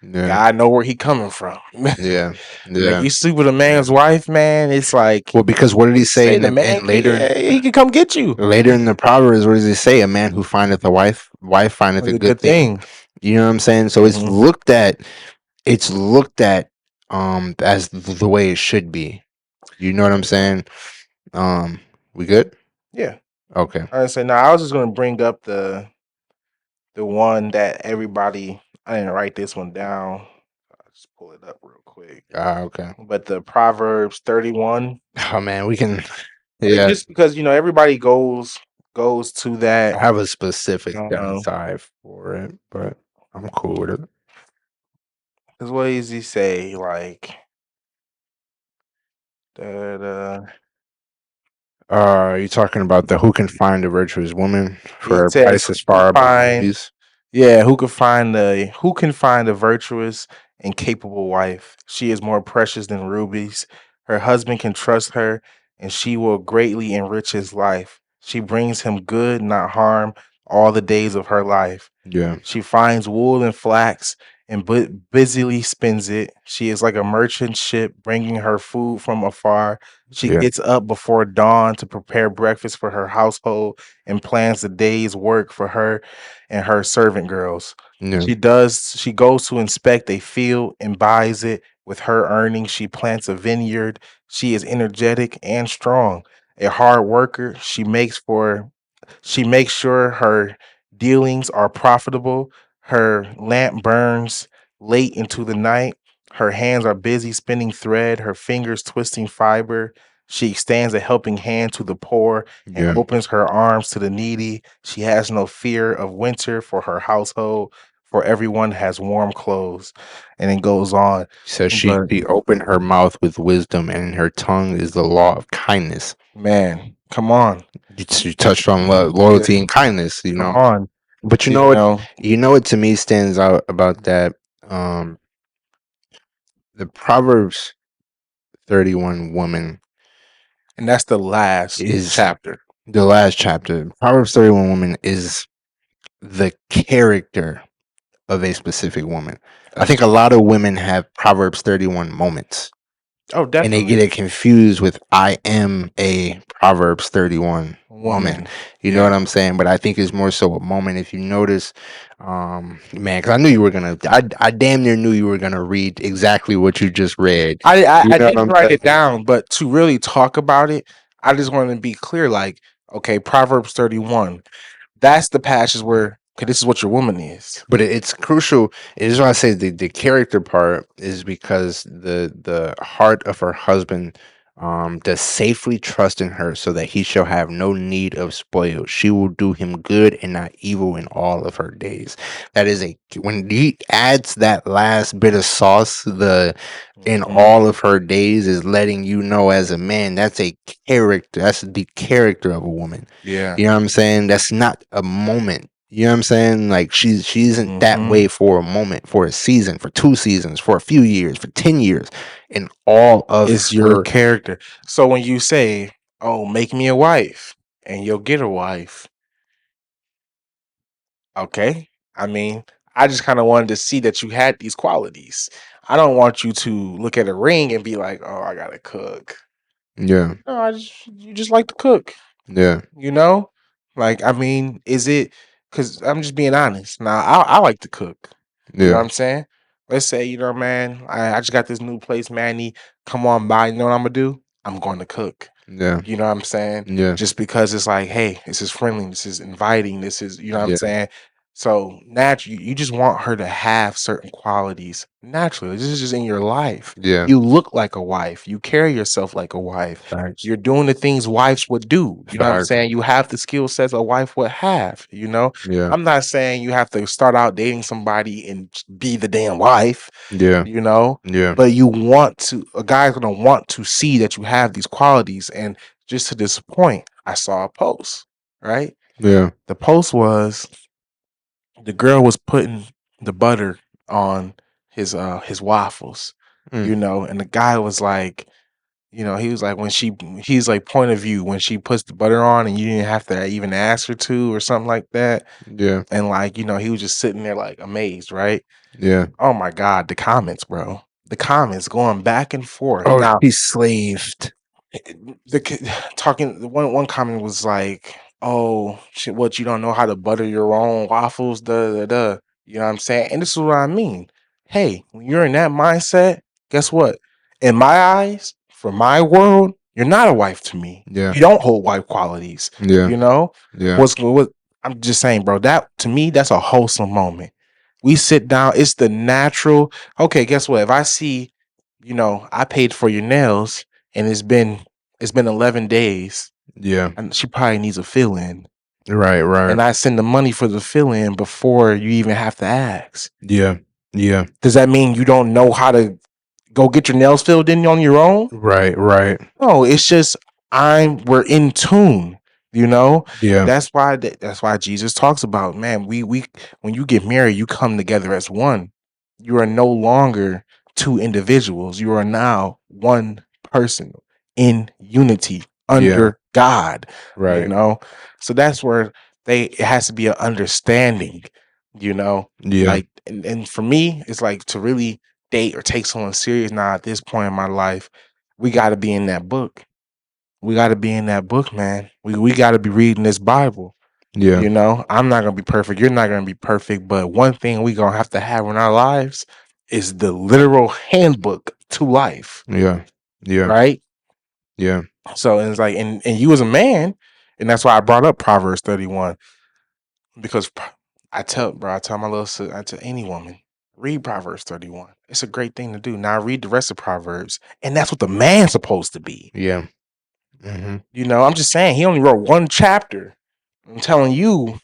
yeah, God know where he coming from. yeah, Like yeah. you sleep with a Yeah. man's wife, man, it's like Well, because what did he say say in the the man and later he can come get you. later in the Proverbs? What does he say? A man who findeth a wife findeth It's a a good good thing. thing. You know what I'm saying? So it's Hmm. looked at. It's looked at as the way it should be. You know what I'm saying? We good? Yeah. Okay. I say now I was just gonna bring up the one that everybody I didn't write this one down. I'll just pull it up real quick. Okay. But the Proverbs 31. Oh man, we can. Yeah, Just because everybody goes to I that. have a specific study Um, type for it, but I'm cool with it. because what does he say? Like that You talking about the who can find a virtuous woman for he her says price is far above rubies? who can find a virtuous and capable wife? She is more precious than rubies. Her husband can trust her, and she will greatly enrich his life. She brings him good, not harm, all the days of her life. Yeah, She finds wool and flax and busily spins it. She is like a merchant ship bringing her food from afar. She yeah, gets up before dawn to prepare breakfast for her household and plans the day's work for her and her servant girls. yeah, She goes to inspect a field and buys it. With her earnings, she plants a vineyard. She is energetic and strong. A hard worker, she makes sure her dealings are profitable. Her lamp burns late into the night. Her hands are busy spinning thread, her fingers twisting fiber. She extends a helping hand to the poor and yeah. opens her arms to the needy. She has no fear of winter for her household, for everyone has warm clothes. And it goes on. So But she opened her mouth with wisdom, and in her tongue is the law of kindness. man, come on. You touched on Yeah, loyalty and kindness, come on. But you You know what? know, You know what to me stands out about that? Um, the Proverbs 31 woman and that's the last is chapter. the last chapter. Proverbs 31 woman is the character of a specific woman. I That's think a lot of women have Proverbs 31 moments, oh, and they get definitely it confused with I am a Proverbs 31 woman. woman. You know what Yeah. I'm saying? But I think it's more so a moment. If you notice, man, because I knew you were gonna, I damn near knew you were gonna read exactly what you just read. You I know what didn't I'm write it saying? down, but to really talk about it, I just wanted to be clear. Like, okay, Proverbs 31. That's the passage where okay, this is what your woman is. But it's crucial. It is why I say the character part is because the heart of her husband does safely trust in her, so that he shall have no need of spoil. She will do him good and not evil in all of her days. That is a when he adds that last bit of sauce, the in Mhm. all of her days is letting you know as a man that's a character. That's the character of a woman. Yeah. You know what I'm saying? That's not a moment. You know what I'm saying? Like she isn't that Hmm. way for a moment, for a season, for 2 seasons, for a few years, for 10 years, in all of It's your her. character. So when you say, "Oh, make me a wife," and you'll get a wife, okay. I mean, I just kind of wanted to see that you had these qualities. I don't want you to look at a ring and be like, "Oh, I gotta cook." Yeah, No, you just like to cook. yeah, You know, like I mean, is it? Because I'm just being honest. Now, I like to cook. You know what yeah, I'm saying? Let's say, you know, man, I just got this new place, Manny. Come on by. You know what I'm gonna do? I'm going to cook. yeah, You know what I'm saying? yeah, Just because it's like, hey, this is friendly, this is inviting, this is, you know what I'm yeah, saying? So naturally, you just want her to have certain qualities naturally. This is just in your life. yeah. You look like a wife. You carry yourself like a wife. Facts, You're doing the things wives would do. You know what I'm facts. saying? You have the skill sets a wife would have. You know, Yeah, I'm not saying you have to start out dating somebody and be the damn wife. yeah, You know, yeah, but you want to. A guy's gonna want to see that you have these qualities, and just to this point, I saw a post, right? yeah, The post was the girl was putting the butter on his waffles, mm, you know, and the guy was like, you know, he was like he's like point of view when she puts the butter on and you didn't have to even ask her to or something like that. yeah, And like, you know, he was just sitting there like amazed, right? yeah. Oh my God, the comments, bro. The comments going back and forth. Oh, Now she's slaved. the talking one comment was like, "Oh, shit, what you don't know how to butter your own waffles?" Da da da. You know what I'm saying? And this is what I mean. Hey, when you're in that mindset, guess what? In my eyes, for my world, you're not a wife to me. Yeah, You don't hold wife qualities. yeah, You know yeah, what's what? I'm just saying, bro. That to me, that's a wholesome moment. We sit down. It's the natural. Okay, guess what? If I see, you know, I paid for your nails and it's been 11 days yeah. and she probably needs a fill in. Right, right. And I send the money for the fill in before you even have to ask. Yeah, yeah. Does that mean you don't know how to go get your nails filled in on your own? Right, right. No, it's just we're in tune, you know? Yeah, That's why Jesus talks about, man, we when you get married, you come together as one. You are no longer two individuals. You are now one person in unity yeah. under God, you Right. know? So that's where it has to be an understanding, you know? Yeah, Like and for me, it's like to really date or take someone serious now at this point in my life, we got to be in that book. We got to be in that book, man. We got to be reading this Bible. yeah, You know, I'm not gonna be perfect. You're not gonna be perfect. But one thing we gonna have to have in our lives is the literal handbook to life, yeah, yeah, right? yeah, So and it's like, and you as a man, and that's why I brought up Proverbs 31 because I tell my little sister, I tell any woman, read Proverbs 31. It's a great thing to do. Now read the rest of Proverbs, and that's what the man's supposed to be. yeah. Mm-hmm. You know, I'm just saying he only wrote one chapter. I'm telling you,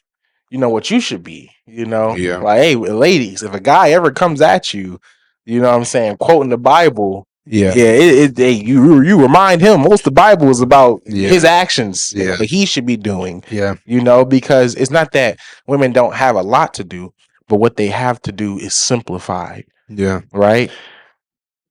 you know what you should be. You know, Yeah, like hey, ladies, if a guy ever comes at you, you know what I'm saying, quoting the Bible, yeah, yeah, you remind him most of the Bible is about yeah, his actions and yeah, what he should be doing. yeah, You know, because it's not that women don't have a lot to do, but what they have to do is simplified, yeah. right?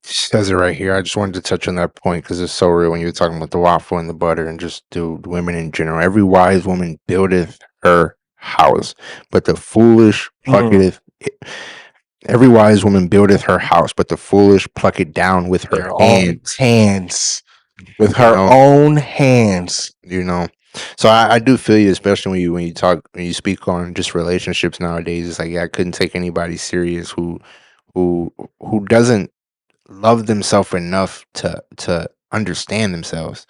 Says it right here. I just wanted to touch on that point because it's so real when you were talking about the waffle and the butter and just the women in general. Every wise woman buildeth her house, but the foolish Mm, plucketh Every wise woman buildeth her house, but the foolish pluck it down with her Their own hands. hands. With You her know, own hands. you know. So I do feel you, especially when you speak on just relationships nowadays. It's like, yeah, I couldn't take anybody serious who who doesn't love themselves enough to understand themselves.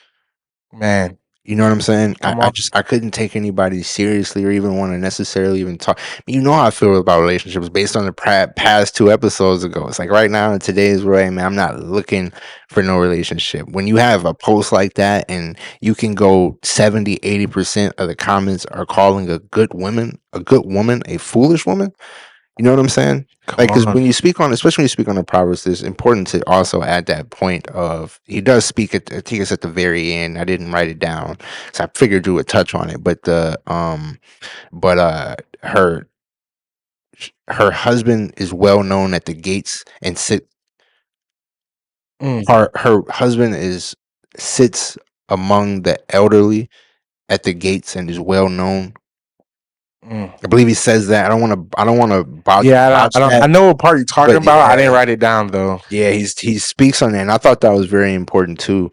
Man, You know what I'm saying? come I on. just I couldn't take anybody seriously or even want to necessarily even talk. You know how I feel about relationships based on the past 2 episodes ago. It's like right now in today's world, man, I'm not looking for no relationship. When you have a post like that and you can go 70-80% of the comments are calling a good woman, a foolish woman. You know what I'm saying? Come Like, because on. when you speak on, especially when you speak on the Proverbs, it's important to also add that point of he does speak at, I think it's at the very end. I didn't write it down, so I figured you would touch on it. But her husband is well known at the gates and Mm, her husband is sits among the elderly at the gates and is well known. mm. I believe he says that. I don't want to Yeah, botch I don't. I that, know what part you're talking but about. I didn't yeah, write it down though. yeah, he speaks on that, and I thought that was very important too.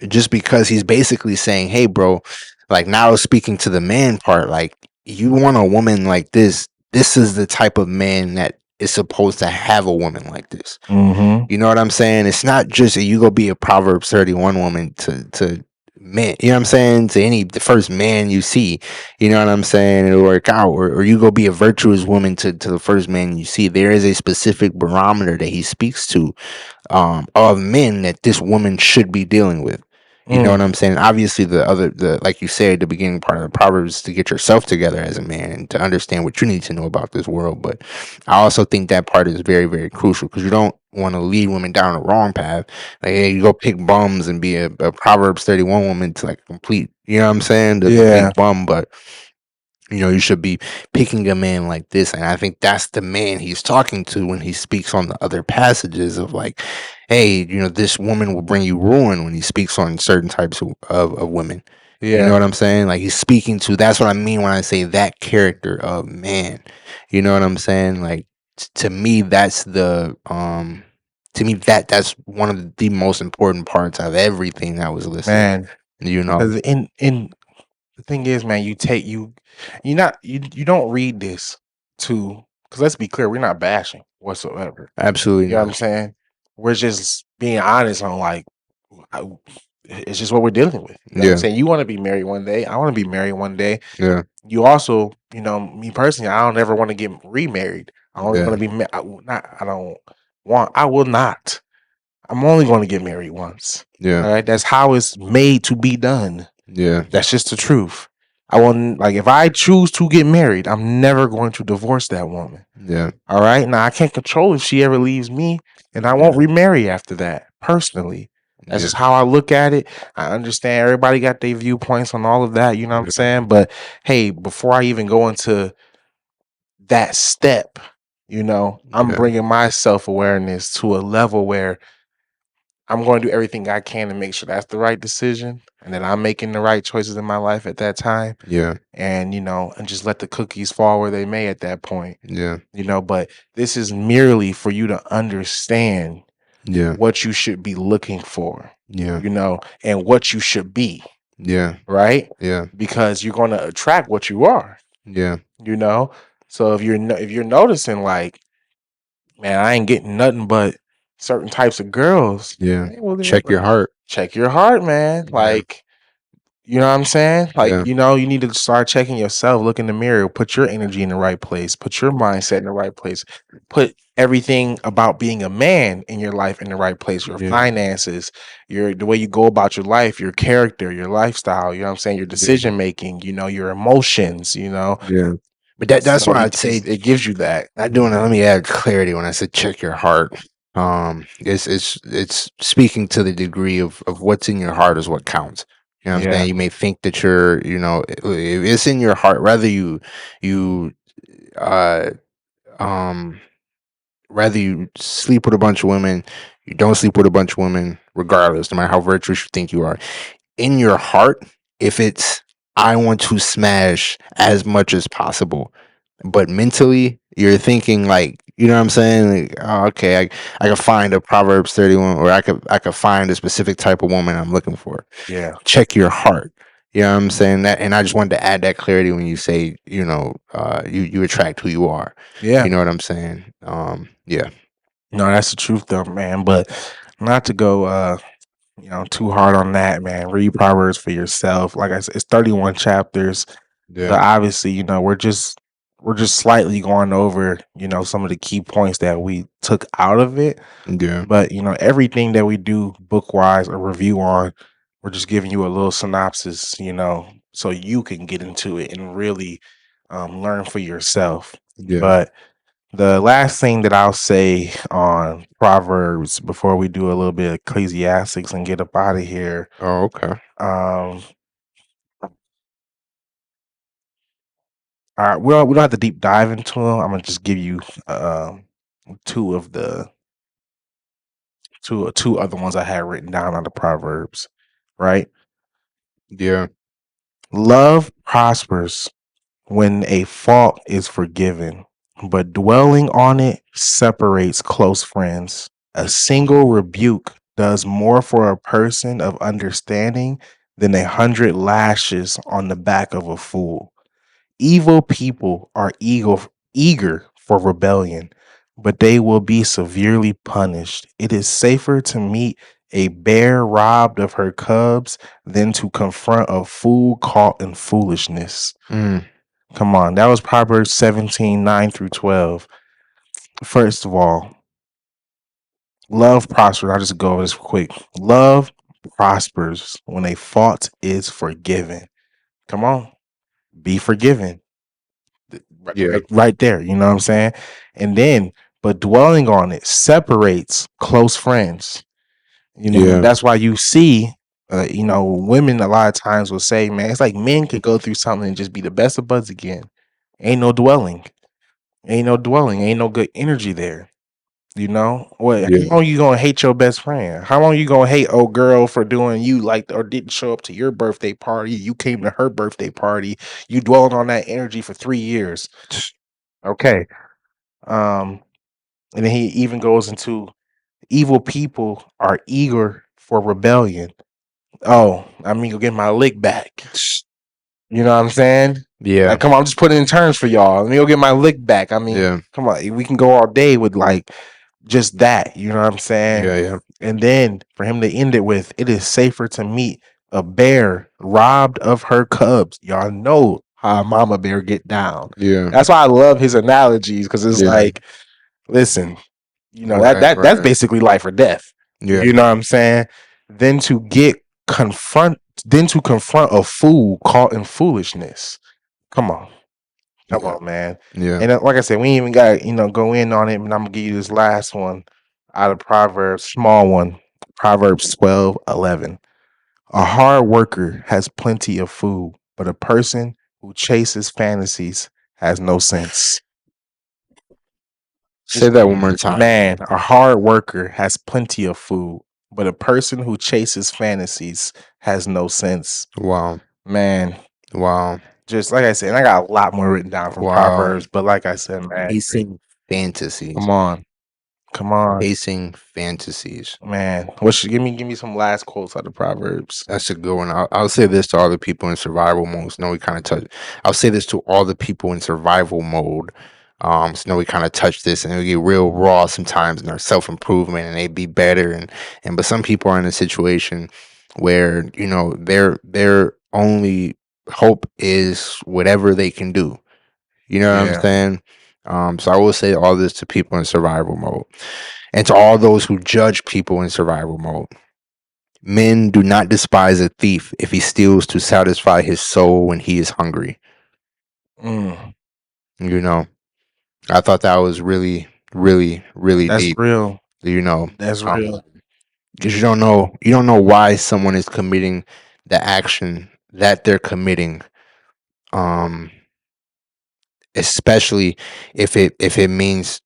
Just because he's basically saying, "Hey, bro, like now speaking to the man part, like you want a woman like this. This is the type of man that is supposed to have a woman like this." Mm-hmm. You know what I'm saying? It's not just you go be a Proverbs 31 woman to men. You know what I'm saying? To the first man you see. You know what I'm saying? It'll work out. Or you go be a virtuous woman to the first man you see. There is a specific barometer that he speaks to of men that this woman should be dealing with. You know what Mm, I'm saying? Obviously, the like you said, the beginning part of the Proverbs is to get yourself together as a man and to understand what you need to know about this world. But I also think that part is very, very crucial because you don't want to lead women down the wrong path. Like, hey, you go pick bums and be a Proverbs 31 woman to like complete, you know what I'm saying? The yeah, complete bum, but you should be picking a man like this. And I think that's the man he's talking to when he speaks on the other passages of like, hey, this woman will bring you ruin when he speaks on certain types of women. You know yeah, what I'm saying? Like he's speaking to, that's what I mean when I say that character of man. You know what I'm saying? Like to me, that's one of the most important parts of everything that was listed. man. You know? Because in the thing is, man, you not you don't read this to because let's be clear, we're not bashing whatsoever. Absolutely You know what I'm not. saying? We're just being honest on like I, it's just what we're dealing with. You know what I'm Yeah. saying? You want to be married one day. I want to be married one day. Yeah. You also, me personally, I don't ever want to get remarried. I only want Yeah. to be I will not. I don't want. I will not. I'm only going to get married once. Yeah. All right. That's how it's made to be done. Yeah. That's just the truth. I won't like if I choose to get married, I'm never going to divorce that woman. Yeah. All right. Now I can't control if she ever leaves me, and I won't Yeah. remarry after that. Personally, that's Yeah. just how I look at it. I understand everybody got their viewpoints on all of that. You know what I'm Yeah. saying? But hey, before I even go into that step, I'm Yeah. bringing my self awareness to a level where I'm going to do everything I can to make sure that's the right decision and that I'm making the right choices in my life at that time. Yeah. And, and just let the cookies fall where they may at that point, Yeah. but this is merely for you to understand Yeah. what you should be looking for, Yeah. and what you should be, Yeah. right? Yeah. Because you're going to attract what you are, Yeah. you know? So if you're noticing like, man, I ain't getting nothing but certain types of girls. Yeah. Hey, well, Check your heart. check your heart, man. Yeah. Like, you know what I'm saying? Like, Yeah. you need to start checking yourself, look in the mirror, put your energy in the right place, put your mindset in the right place, put everything about being a man in your life in the right place, your Yeah. finances, the way you go about your life, your character, your lifestyle, you know what I'm saying? Your Yeah. decision making, your emotions, Yeah. But that's So why I'd say it gives you that. I do want to let me add clarity when I said check your heart. It's speaking to the degree of what's in your heart is what counts. You know what I'm Yeah. saying? You may think that if it's in your heart, you uh um whether you sleep with a bunch of women, you don't sleep with a bunch of women, regardless, no matter how virtuous you think you are, in your heart, if it's I want to smash as much as possible, but mentally you're thinking like, you know what I'm saying? Like, oh, okay, I could find a Proverbs 31, or I could find a specific type of woman I'm looking for. Yeah. Check your heart. You know what I'm saying? That, and I just wanted to add that clarity when you say, you attract who you are. Yeah. You know what I'm saying? Yeah. No, that's the truth though, man. But not to go too hard on that, man. Read Proverbs for yourself. Like I said, it's 31 chapters. So Yeah. obviously, we're just slightly going over, some of the key points that we took out of it. Yeah. But everything that we do book wise a review on, we're just giving you a little synopsis, so you can get into it and really learn for yourself. Yeah. But the last thing that I'll say on Proverbs before we do a little bit of Ecclesiastics and get up out of here, Oh, okay. um, all right, we don't have to deep dive into them. I'm gonna just give you um, two of the two other ones I had written down on the Proverbs. Right, Yeah. love prospers when a fault is forgiven, but dwelling on it separates close friends. A single rebuke does more for a person of understanding than 100 lashes on the back of a fool. Evil people are eager for rebellion, but they will be severely punished. It is safer to meet a bear robbed of her cubs than to confront a fool caught in foolishness. Mm. Come on, that was Proverbs 17:9 through 12. First of all, love prospers. I'll just go over this quick. Love prospers when a fault is forgiven. Come on, be forgiven. Right, Yeah. right there. You know what I'm saying? And then, but dwelling on it separates close friends. Yeah. That's why you see, women a lot of times will say, man, it's like men could go through something and just be the best of buds again. Ain't no dwelling. Ain't no dwelling. Ain't no good energy there. What? Yeah. How long you gonna hate your best friend? How long you gonna hate old girl for doing you like or didn't show up to your birthday party? You came to her birthday party. You dwelled on that energy for 3 years. Okay. Um, and then he even goes into evil people are eager for rebellion. Oh, I mean, go get my lick back. You know what I'm saying? Yeah. Like, come on, I'm just putting it in terms for y'all. Let me go get my lick back. I mean, Yeah. come on, we can go all day with like just that. You know what I'm saying? Yeah. Yeah. And then for him to end it with, it is safer to meet a bear robbed of her cubs. Y'all know how a mama bear get down. Yeah. That's why I love his analogies because it's Yeah. like, listen, Right. that's Right. basically life or death. Yeah. You know what I'm saying? Then to get confront, then to confront a fool caught in foolishness. Come on, come Yeah. on, man. Yeah. And like I said, we ain't even got go in on it. And I'm gonna give you this last one out of Proverbs, small one, Proverbs 12:11. A hard worker has plenty of food, but a person who chases fantasies has no sense. Say that one more time. Man, a hard worker has plenty of food, but a person who chases fantasies has no sense. Wow. Man, Wow. just like I said, and I got a lot more written down from Wow. Proverbs, but like I said, man, Chasing fantasies. come on, come on, Chasing fantasies. man. What should give me some last quotes out of Proverbs? That's a good one. I'll say this to all the people in survival mode. So, no, we kind of touch. I'll say this to all the people in survival mode. So no, we kind of touch this, and we get real raw sometimes in our self improvement, and they be better, and but some people are in a situation where their only hope is whatever they can do. You know what I'm Yeah, saying? So I will say all this to people in survival mode, and to all those who judge people in survival mode. Men do not despise a thief if he steals to satisfy his soul when he is hungry. mm, You know, I thought that was really, really, really that's deep. real. You know, That's real. because you don't know why someone is committing the action that they're committing. Um, Especially if it means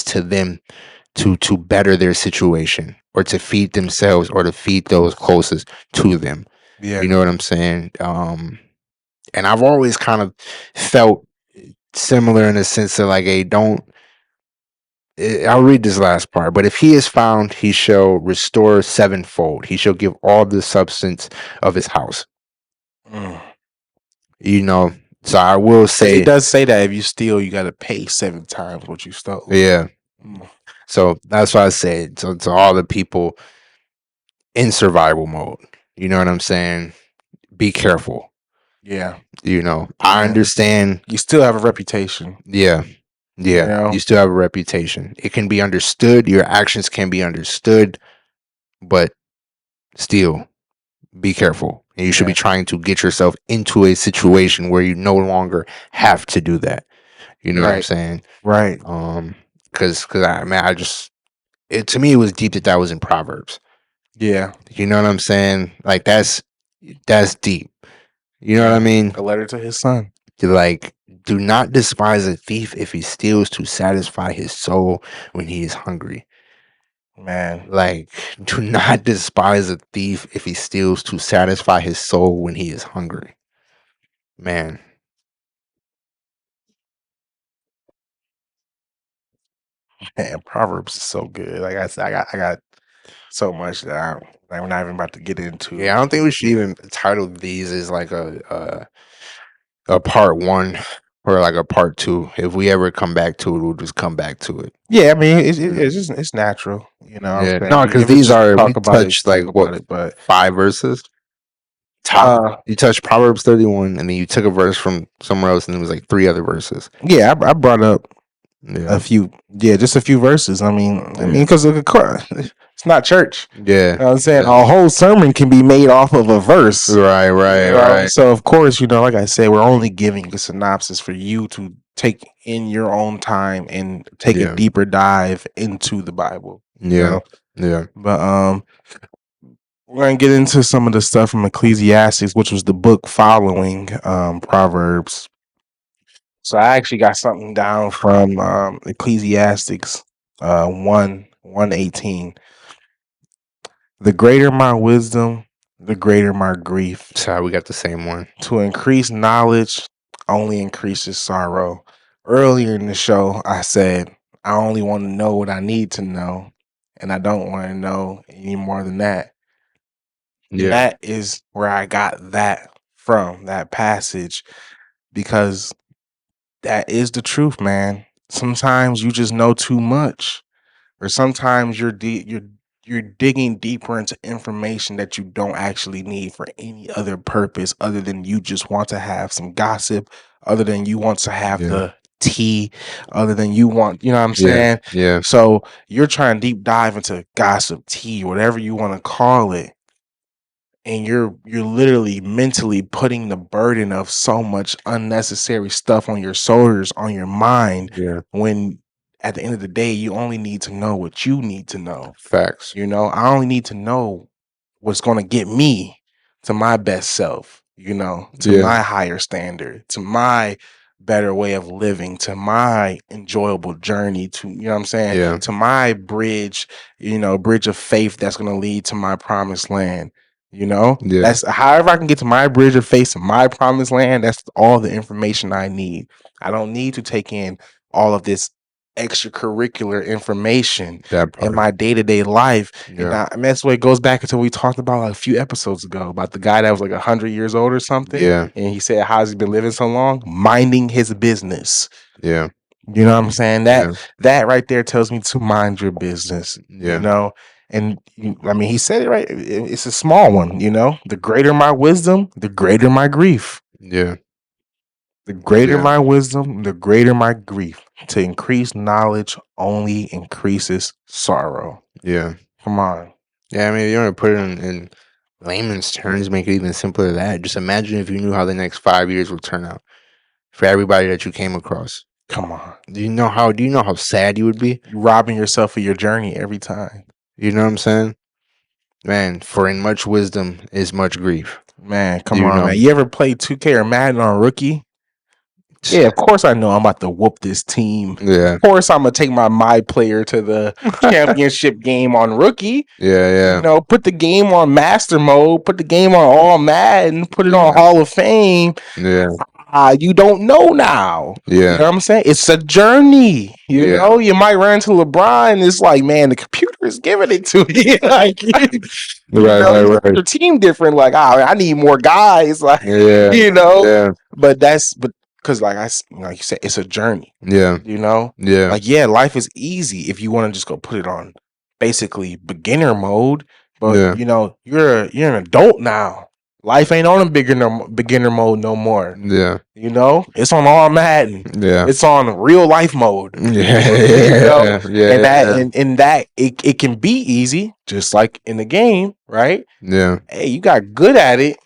to them to better their situation, or to feed themselves, or to feed those closest to them. Yeah, You know what I'm saying? And I've always kind of felt similar in the sense of like, hey, don't. I'll read this last part. But if he is found, he shall restore sevenfold. He shall give all the substance of his house. Mm. You know, so I will say It does say that if you steal, you got to pay 7 times what you stole. Yeah. Mm. So that's why I say to all the people in survival mode. You know what I'm saying? Be careful. Yeah. You know, I Yeah. understand. You still have a reputation. Yeah. Yeah. You know? You still have a reputation. It can be understood. Your actions can be understood, but still be careful. And you should be Yeah. trying to get yourself into a situation where you no longer have to do that. You know what I'm Right. saying? Right. Because I mean, to me, it was deep that was in Proverbs. Yeah. You know what I'm saying? Like that's deep. You know what I Yeah. mean? A letter to his son. Like, do not despise a thief if he steals to satisfy his soul when he is hungry. Man. Like, do not despise a thief if he steals to satisfy his soul when he is hungry. Man. Man, Proverbs is so good. Like I said, I got so much that we're not even about to get into. Yeah, I don't think we should even title these as like a part one or like a part two. If we ever come back to it, we'll just come back to it. Yeah, I mean, it's just it's natural. You know what Yeah, I'm saying? no, You because ever these just are we talk about it, touched talk like about what it. But 5 verses. You touched Proverbs 31, and then you took a verse from somewhere else, and it was like 3 other verses. yeah, I brought up Yeah, a few, just a few verses. I mean, Yeah. because it's not church. yeah, You know what I'm saying? Yeah. A whole sermon can be made off of a verse. right, right, You know? right. So of course, like I said, we're only giving a synopsis for you to take in your own time and take a Yeah. deeper dive into the Bible. You Yeah, know? yeah, But we're gonna get into some of the stuff from Ecclesiastes, which was the book following Proverbs. So I actually got something down from Ecclesiastes 1:18. The greater my wisdom, the greater my grief. so we got the same one. To increase knowledge only increases sorrow. Earlier in the show, I said I only want to know what I need to know, and I don't want to know any more than that. And Yeah, that is where I got that from, that passage, because that is the truth, man. Sometimes you just know too much, or sometimes you're digging deeper into information that you don't actually need for any other purpose other than you just want to have some gossip, other than you want to have Yeah. the tea, other than you want, you know what I'm yeah, saying? yeah, So you're trying to deep dive into gossip, tea, whatever you want to call it, and you're literally mentally putting the burden of so much unnecessary stuff on your shoulders, on your mind, yeah. when at the end of the day you only need to know what you need to know. Facts. I only need to know what's going to get me to my best self, to Yeah, my higher standard, to my better way of living, to my enjoyable journey, to, you know what I'm saying, yeah, to my bridge, bridge of faith that's going to lead to my promised land. yeah, That's however I can get to my bridge of faith to my promised land. That's all the information I need. I don't need to take in all of this extracurricular information that in part. my day-to-day life. And Yeah, that's what it goes back into what we talked about like a few episodes ago about the guy that was like 100 years old or something. yeah, And he said, how's he been living so long? Minding his business. yeah, You know what I'm saying? yeah, That right there tells me to mind your business, yeah, And I mean, he said it right. It's a small one, The greater my wisdom, the greater my grief. yeah, The greater yeah, my wisdom, the greater my grief. To increase knowledge only increases sorrow. yeah. Come on. Yeah, I mean, if you want to put it in layman's terms, make it even simpler than that. Just imagine if you knew how the next 5 years would turn out for everybody that you came across. Come on. Do you know how sad you would be? You're robbing yourself of your journey every time. You know what I'm saying? Man, for in much wisdom is much grief. Man, come You on, know. man. You ever play 2K or Madden on rookie? Yeah, of course I know I'm about to whoop this team. Yeah. Of course I'm gonna take my player to the championship game on rookie. Yeah, yeah. Put the game on master mode, put the game on all Madden, put it on Yeah. Hall of Fame. Yeah. you don't know now. You Yeah. know what I'm saying? It's a journey. You Yeah. know, you might run into LeBron. And it's like, man, the computer is giving it to you. Like, you Right, know, right, you look at right. your team different. Like, oh, I need more guys. Like, Yeah. you know, Yeah. but because like you said, it's a journey. Yeah. You know, Yeah. like yeah, life is easy if you want to just go put it on basically beginner mode. But Yeah. you know, you're an adult now. Life ain't on a beginner mode no more. Yeah. You know, it's on all Madden. Yeah. It's on real life mode. You know, Yeah. and that Yeah. and in that it can be easy, just like in the game, right? Yeah. Hey, you got good at it.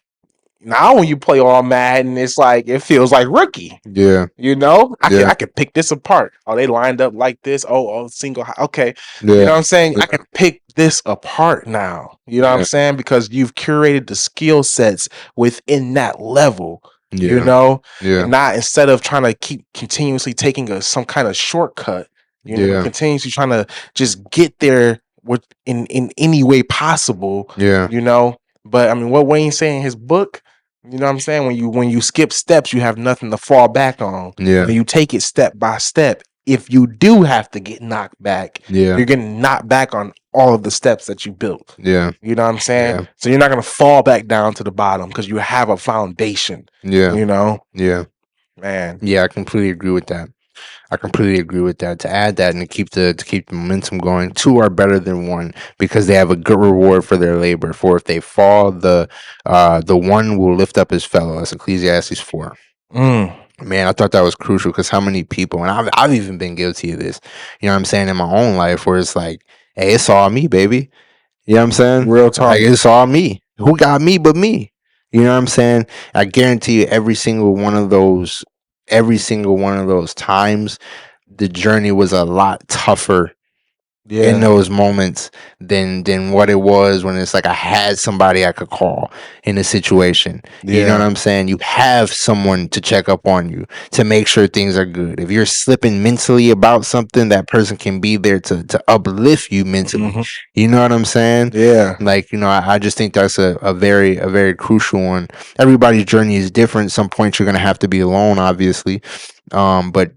Now when you play all Madden, it's like it feels like rookie. Yeah. You know, Yeah. I can pick this apart. Oh, they lined up like this. Oh, single. Okay, you know Yeah. what I'm saying. I Yeah. can pick this apart now. You know what I'm Yeah. saying because you've curated the skill sets within that level. You Yeah. know, Yeah. and not instead of trying to keep continuously taking some kind of shortcut. You know, Yeah. continuously trying to just get there with in any way possible. Yeah. You know, but I mean, what Wayne's saying in his book. You know what I'm saying? When you skip steps, you have nothing to fall back on. Yeah. When you take it step by step, if you do have to get knocked back, Yeah. you're getting knocked back on all of the steps that you built. Yeah. You know what I'm saying? Yeah. So you're not gonna fall back down to the bottom because you have a foundation. Yeah. You know, Yeah. man. Yeah. I completely agree with that. I completely agree with that. To add that and to keep the momentum going, two are better than one because they have a good reward for their labor. For if they fall, the one will lift up his fellow. That's Ecclesiastes 4. Mm, Man, I thought that was crucial because how many people, and I've even been guilty of this. You know what I'm saying, in my own life, where it's like, hey, it's all me, baby. You know what I'm saying? real talk. Like it's all me. Who got me but me? You know what I'm saying? I guarantee you every single one of those times, the journey was a lot tougher in Yeah. those moments than what it was when it's like I had somebody I could call in a situation. You know what Yeah. I'm saying? You have someone to check up on you to make sure things are good. If you're slipping mentally about something, that person can be there to uplift you mentally. Mhm. You know what I'm saying? Yeah. Like, I just think that's a very crucial one. Everybody's journey is different. Some points you're gonna have to be alone, obviously. But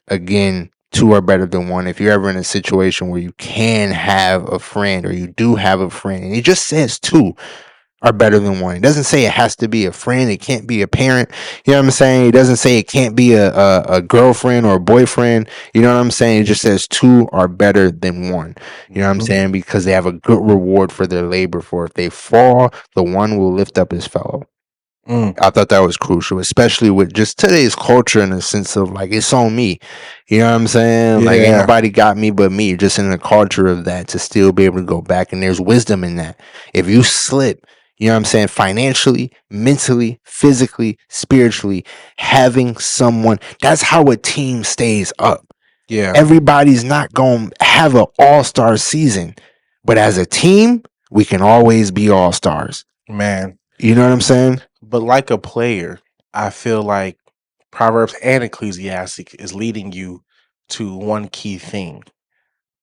again, two are better than one. If you're ever in a situation where you can have a friend or you do have a friend, and it just says two are better than one. It doesn't say it has to be a friend. It can't be a parent. You know what I'm saying? It doesn't say it can't be a girlfriend or a boyfriend. You know what I'm saying? It just says two are better than one. You know what I'm Mhm. saying? Because they have a good reward for their labor. For if they fall, the one will lift up his fellow. Mm. I thought that was crucial, especially with just today's culture in the sense of like it's on me. You know what I'm saying? Like ain't Yeah. nobody got me but me. Just in the culture of that to still be able to go back, and there's wisdom in that. If you slip, you know what I'm saying, financially, mentally, physically, spiritually, having someone, that's how a team stays up. Yeah. Everybody's not going to have an all-star season, but as a team, we can always be all-stars. Man. You know what I'm saying? But like a player, I feel like Proverbs and Ecclesiastic is leading you to one key thing,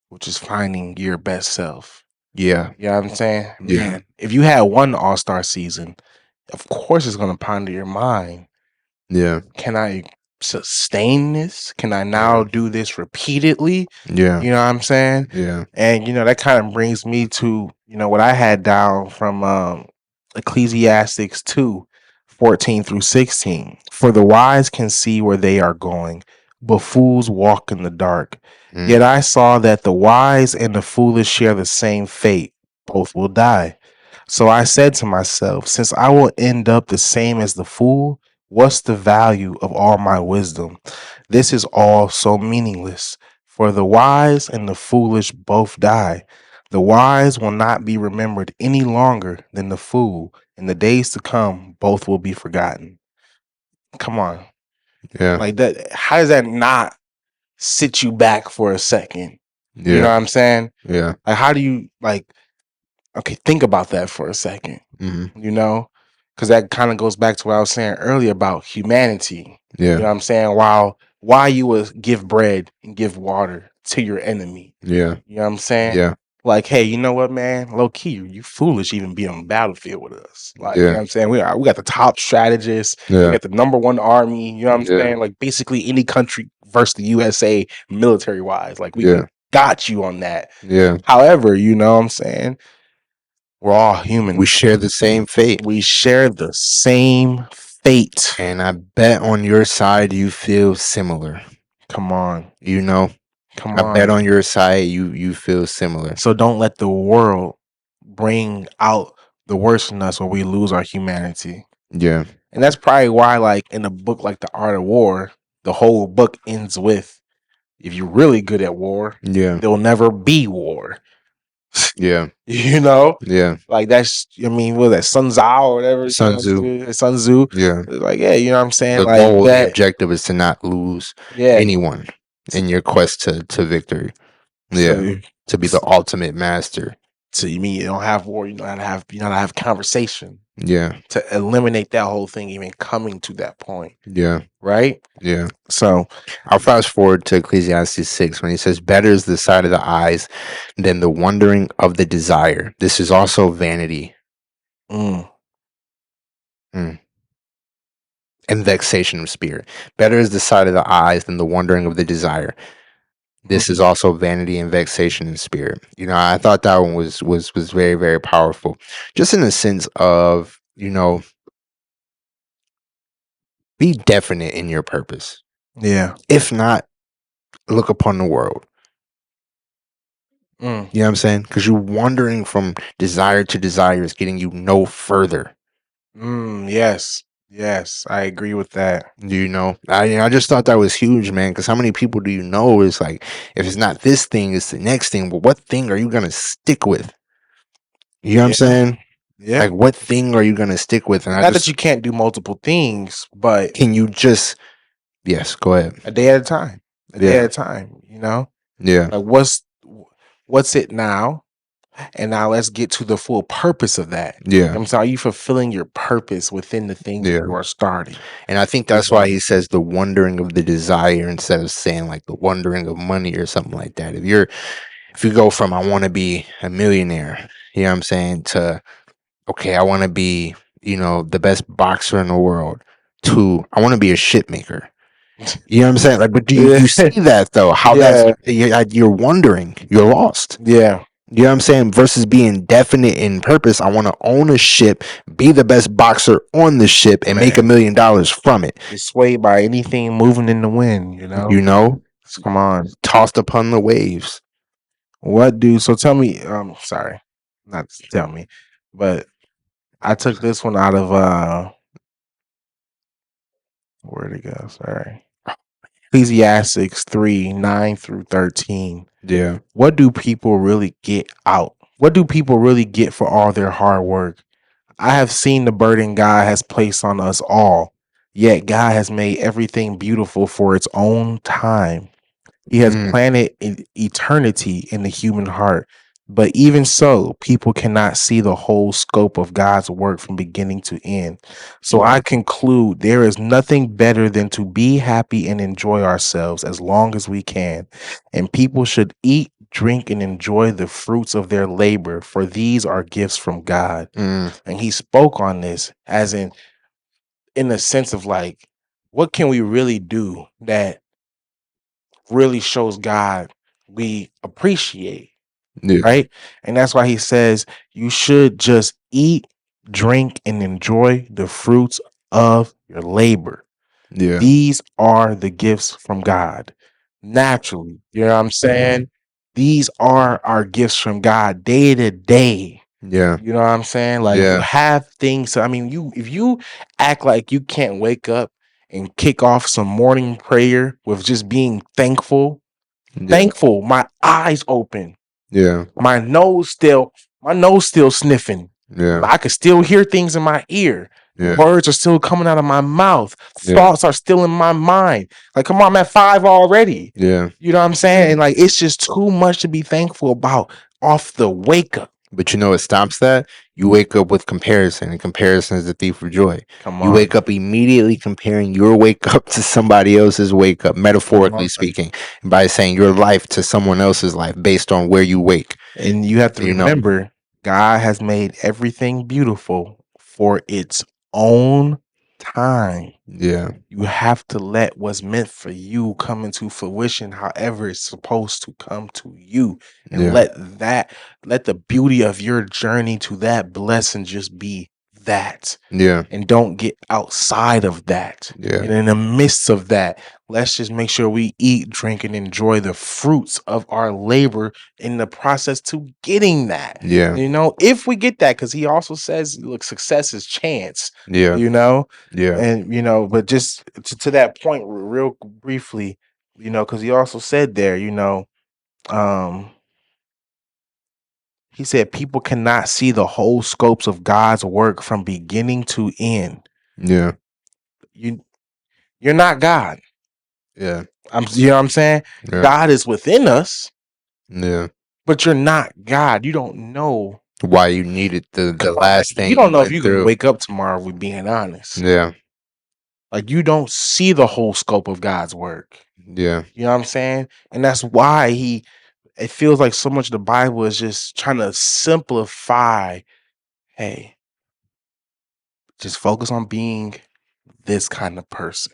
which is finding your best self. Yeah. You know what I'm saying? Yeah. Man, if you had one all-star season, of course it's gonna ponder your mind. Yeah. Can I sustain this? Can I now Yeah. do this repeatedly? Yeah. You know what I'm saying? Yeah. And you know, that kind of brings me to, you know, what I had down from Ecclesiastics 2:14 through 16. For the wise can see where they are going, but fools walk in the dark. Mm. Yet I saw that the wise and the foolish share the same fate. Both will die. So I said to myself, since I will end up the same as the fool, what's the value of all my wisdom? This is all so meaningless. For the wise and the foolish both die. The wise will not be remembered any longer than the fool. In the days to come, both will be forgotten. Come on. Yeah. Like that, how does that not sit you back for a second? You know Yeah. what I'm saying? Yeah. Like, how do you like, okay, think about that for a second, Hmm. you know? Because that kind of goes back to what I was saying earlier about humanity. You Yeah. know what I'm saying? Why you would give bread and give water to your enemy. Yeah. You know what I'm saying? Yeah. like, hey, you know what, man? Low key, you foolish even be on the battlefield with us. Like, you know Yeah. what I'm saying? We got the top strategists, we Yeah. got the number one army, you know what I'm Yeah. saying? Like basically any country versus the USA military wise. Like we Yeah. got you on that. Yeah. However, you know what I'm saying? We're all We human. share the same fate. We share the same fate. And I bet on your side you feel similar. Come on. You know, Come I bet on. on your side you feel similar. So don't let the world bring out the worst in us where we lose our humanity. Yeah. And that's probably why, like in a book like The Art of War, the whole book ends with if you're really good at war, Yeah. there'll never be war. Yeah. You know? Yeah. Like that's I mean, what was that Sun Tzu or whatever? Sun Tzu. Sun Tzu. Yeah. Like, yeah, you know what I'm saying? The Like goal, the that, objective is to not lose yeah. anyone in your quest to victory. Yeah. So, To be the ultimate master. so you mean you don't have war, you know how to have conversation Yeah. to eliminate that whole thing even coming to that point. Yeah. Right? Yeah. So I'll fast forward to Ecclesiastes 6 when he says, better is the sight of the eyes than the wondering of the desire. This is also vanity mm, and vexation of spirit. Better is the sight of the eyes than the wondering of the desire. This is also vanity and vexation in spirit. You know, I thought that one was very, very powerful. Just in the sense of, you know, be definite in your purpose. yeah. If not, look upon the world. Mm, You know what I'm saying? Because you're wandering from desire to desire is getting you no further. yes. Yes, I agree with that. You know, I just thought that was huge, man. Because how many people do you know is like, if it's not this thing, it's the next thing. But what thing are you gonna stick with? You know what I'm Yeah. saying? Yeah. Like, what thing are you gonna stick with? And I Not that just you can't do multiple things, but can you just yes, go ahead. a day at a time. A day at Yeah, a time, you know? yeah, Like what's it now? And now let's get to the full purpose of that. yeah, I'm sorry, are you fulfilling your purpose within the things that yeah. you are starting? And I think You that's why know? he says the wondering of the desire instead of saying like the wondering of money or something like that. If you go from I want to be a millionaire, you know what I'm saying, to okay, I want to be, you know, the best boxer in the world, to I want to be a shit maker. You know what I'm saying? Like, but do you, Yeah. you see that though? How that's Yeah. you're wondering, you're lost. Yeah. You know what I'm saying? Versus being definite in purpose. I want to own a ship, be the best boxer on the ship, and make $1 Man. million from it. Be swayed by anything moving in the wind, you know? You know, Come on. tossed upon the waves. What do so tell me, sorry, not tell me, but I took this one out of where'd it go? Sorry. Ecclesiastes 3:9-13. Yeah. What do people really get out? What do people really get for all their hard work? I have seen the burden God has placed on us all, yet God has made everything beautiful for its own time. He has Mm, planted eternity in the human heart. But even so, people cannot see the whole scope of God's work from beginning to end. So I conclude there is nothing better than to be happy and enjoy ourselves as long as we can. And people should eat, drink, and enjoy the fruits of their labor, for these are gifts from God. mm, And he spoke on this as in the sense of like, what can we really do that really shows God we appreciate, yeah. right? And that's why he says you should just eat, drink, and enjoy the fruits of your labor. Yeah. These are the gifts from God naturally. You know what I'm saying? These are our gifts from God day to day. Yeah. You know what I'm saying? Like you Yeah. have things. I mean, you if you act like you can't wake up and kick off some morning prayer with just being thankful, Yeah. thankful, my eyes open, Yeah. my nose still sniffing. Yeah. I could still hear things in my ear. Yeah. Words are still coming out of my mouth. Yeah. Thoughts are still in my mind. Like, come on, I'm at 5 already. Yeah. You know what I'm saying? And like, it's just too much to be thankful about off the wake up. But you know what stops that? You wake up with comparison, and comparison is the thief of joy. Come You on. wake up immediately comparing your wake up to somebody else's wake up, metaphorically speaking, by saying your life to someone else's life based on where you wake. And you have to You know, remember, God has made everything beautiful for its own time. yeah, You have to let what's meant for you come into fruition however it's supposed to come to you. And yeah, let the beauty of your journey to that blessing just be that. yeah, And don't get outside of that. yeah, And in the midst of that, let's just make sure we eat, drink, and enjoy the fruits of our labor in the process to getting that. yeah, You know, if we get that, because he also says, look, success is chance, yeah, you know, yeah, and but just to that point, real briefly, because he also said there, um, he said people cannot see the whole scopes of God's work from beginning to end. yeah, You you're not God. yeah, You know what I'm saying? yeah, God is within us, yeah. but you're not God. You don't know. Why you needed the Like, last you thing you don't know if went you're gonna through? wake up tomorrow. If we're being honest. Yeah, Like you don't see the whole scope of God's work. yeah, You know what I'm saying? And that's why it feels like so much of the Bible is just trying to simplify. Hey, just focus on being this kind of person.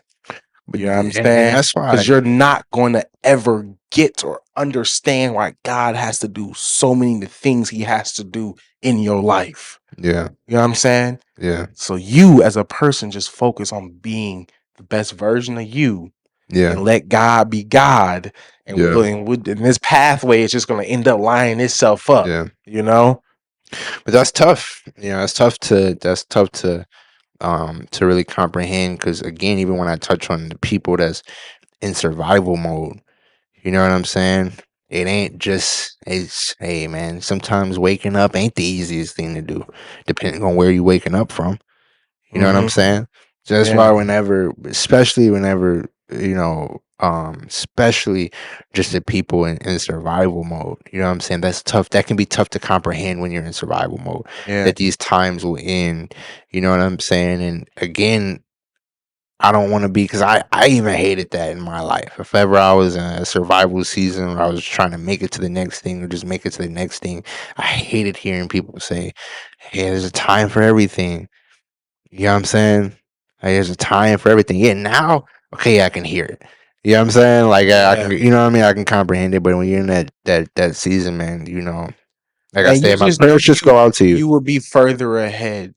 but You know what I'm and saying? that's why. Because you're not going to ever get or understand why God has to do so many things he has to do in your life. Yeah, You know what I'm saying? yeah, So you as a person just focus on being the best version of you yeah, and let God be God. And yeah, in this pathway, it's just going to end up lining itself up, yeah. you know? But that's tough. You know, that's tough to really comprehend, because again, even when I touch on the people that's in survival mode, you know what I'm saying? It ain't just, it's, hey man, sometimes waking up ain't the easiest thing to do, depending on where you waking up from. You know what I'm Hmm. saying? So that's Yeah. why whenever, especially whenever, especially just the people in survival mode, you know what I'm saying? That's tough. That can be tough to comprehend when you're in survival mode, Yeah. that these times will end. You know what I'm saying? And again, I don't want to be, because I even hated that in my life. If ever I was in a survival season where I was trying to make it to the next thing or just make it to the next thing, I hated hearing people say, hey, there's a time for everything. You know what I'm saying? Like, there's a time for everything. Yeah, now, okay, I can hear it. You know what I'm saying? Like I Yeah. can, you know what I mean? I can comprehend it. But when you're in that season, man, like I And you said, my just prayers just go out to you. you will be further ahead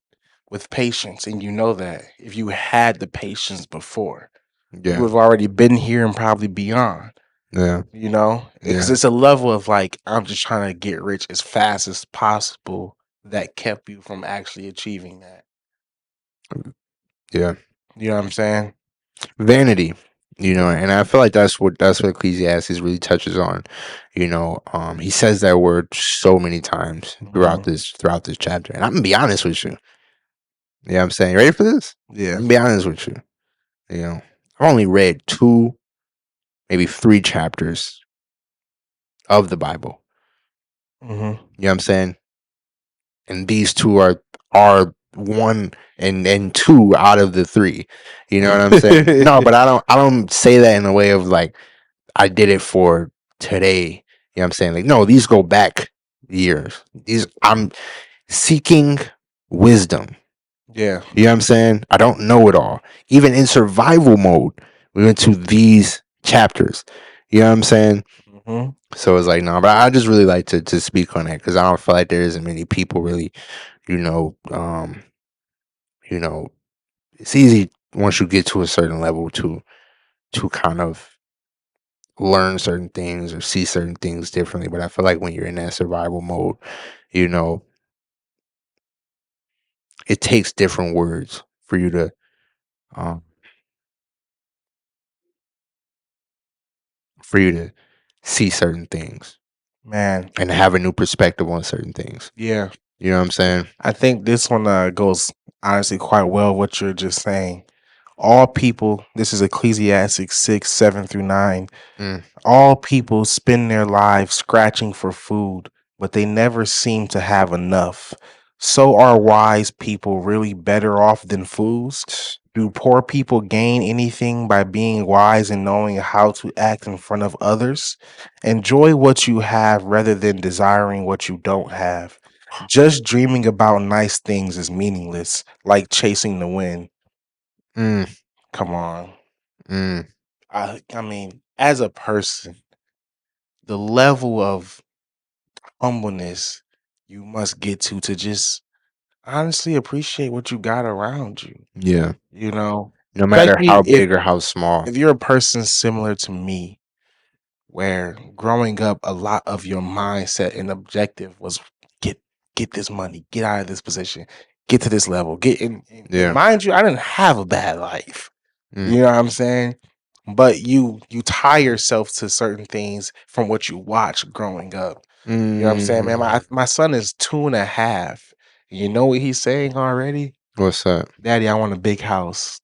with patience, and you know that if you had the patience before, you Yeah, have already been here and probably beyond. yeah, Because yeah, it's a level of like I'm just trying to get rich as fast as possible that kept you from actually achieving that. yeah. You know what I'm saying? Vanity, and I feel like that's what Ecclesiastes really touches on. He says that word so many times throughout Mhm. this chapter. And I'm gonna be honest with you. Yeah, I'm saying, you ready for this? Yeah. I'm gonna be honest with you. You know, I've only read two, maybe three chapters of the Bible. Hmm. You know what I'm saying? And these two are one and two out of the three. You know what I'm saying? No, but I don't say that in a way of like I did it for today. You know what I'm saying? Like, no, these go back years. These I'm seeking wisdom. Yeah. You know what I'm saying? I don't know it all. Even in survival mode, we went to these chapters. You know what I'm saying? Hmm. So it's like, no, but I just really like to speak on that, because I don't feel like there isn't many people really, you know, um, you know, it's easy once you get to a certain level to kind of learn certain things or see certain things differently. But I feel like when you're in that survival mode, you know, it takes different words um for you to see certain things Man. and have a new perspective on certain things. Yeah. You know what I'm saying? I think this one goes honestly quite well what you're just saying. All people, this is Ecclesiastes 6, 7 through 9. Mm. All people spend their lives scratching for food, but they never seem to have enough. So are wise people really better off than fools? Do poor people gain anything by being wise and knowing how to act in front of others? Enjoy what you have rather than desiring what you don't have. Just dreaming about nice things is meaningless, like chasing the wind. Mm, Come on. mm, I mean, as a person, the level of humbleness you must get to just honestly appreciate what you got around you. yeah. You know, No matter especially how big or how small. if you're a person similar to me, where growing up, a lot of your mindset and objective was get get this money, get out of this position, get to this level, get in. And Yeah. mind you, I didn't have a bad life. Mm, You know what I'm saying? But you tie yourself to certain things from what you watch growing up. You know what I'm saying, man? mm, My son is 2.5. You know what he's saying already? what's that? Daddy, I want a big house.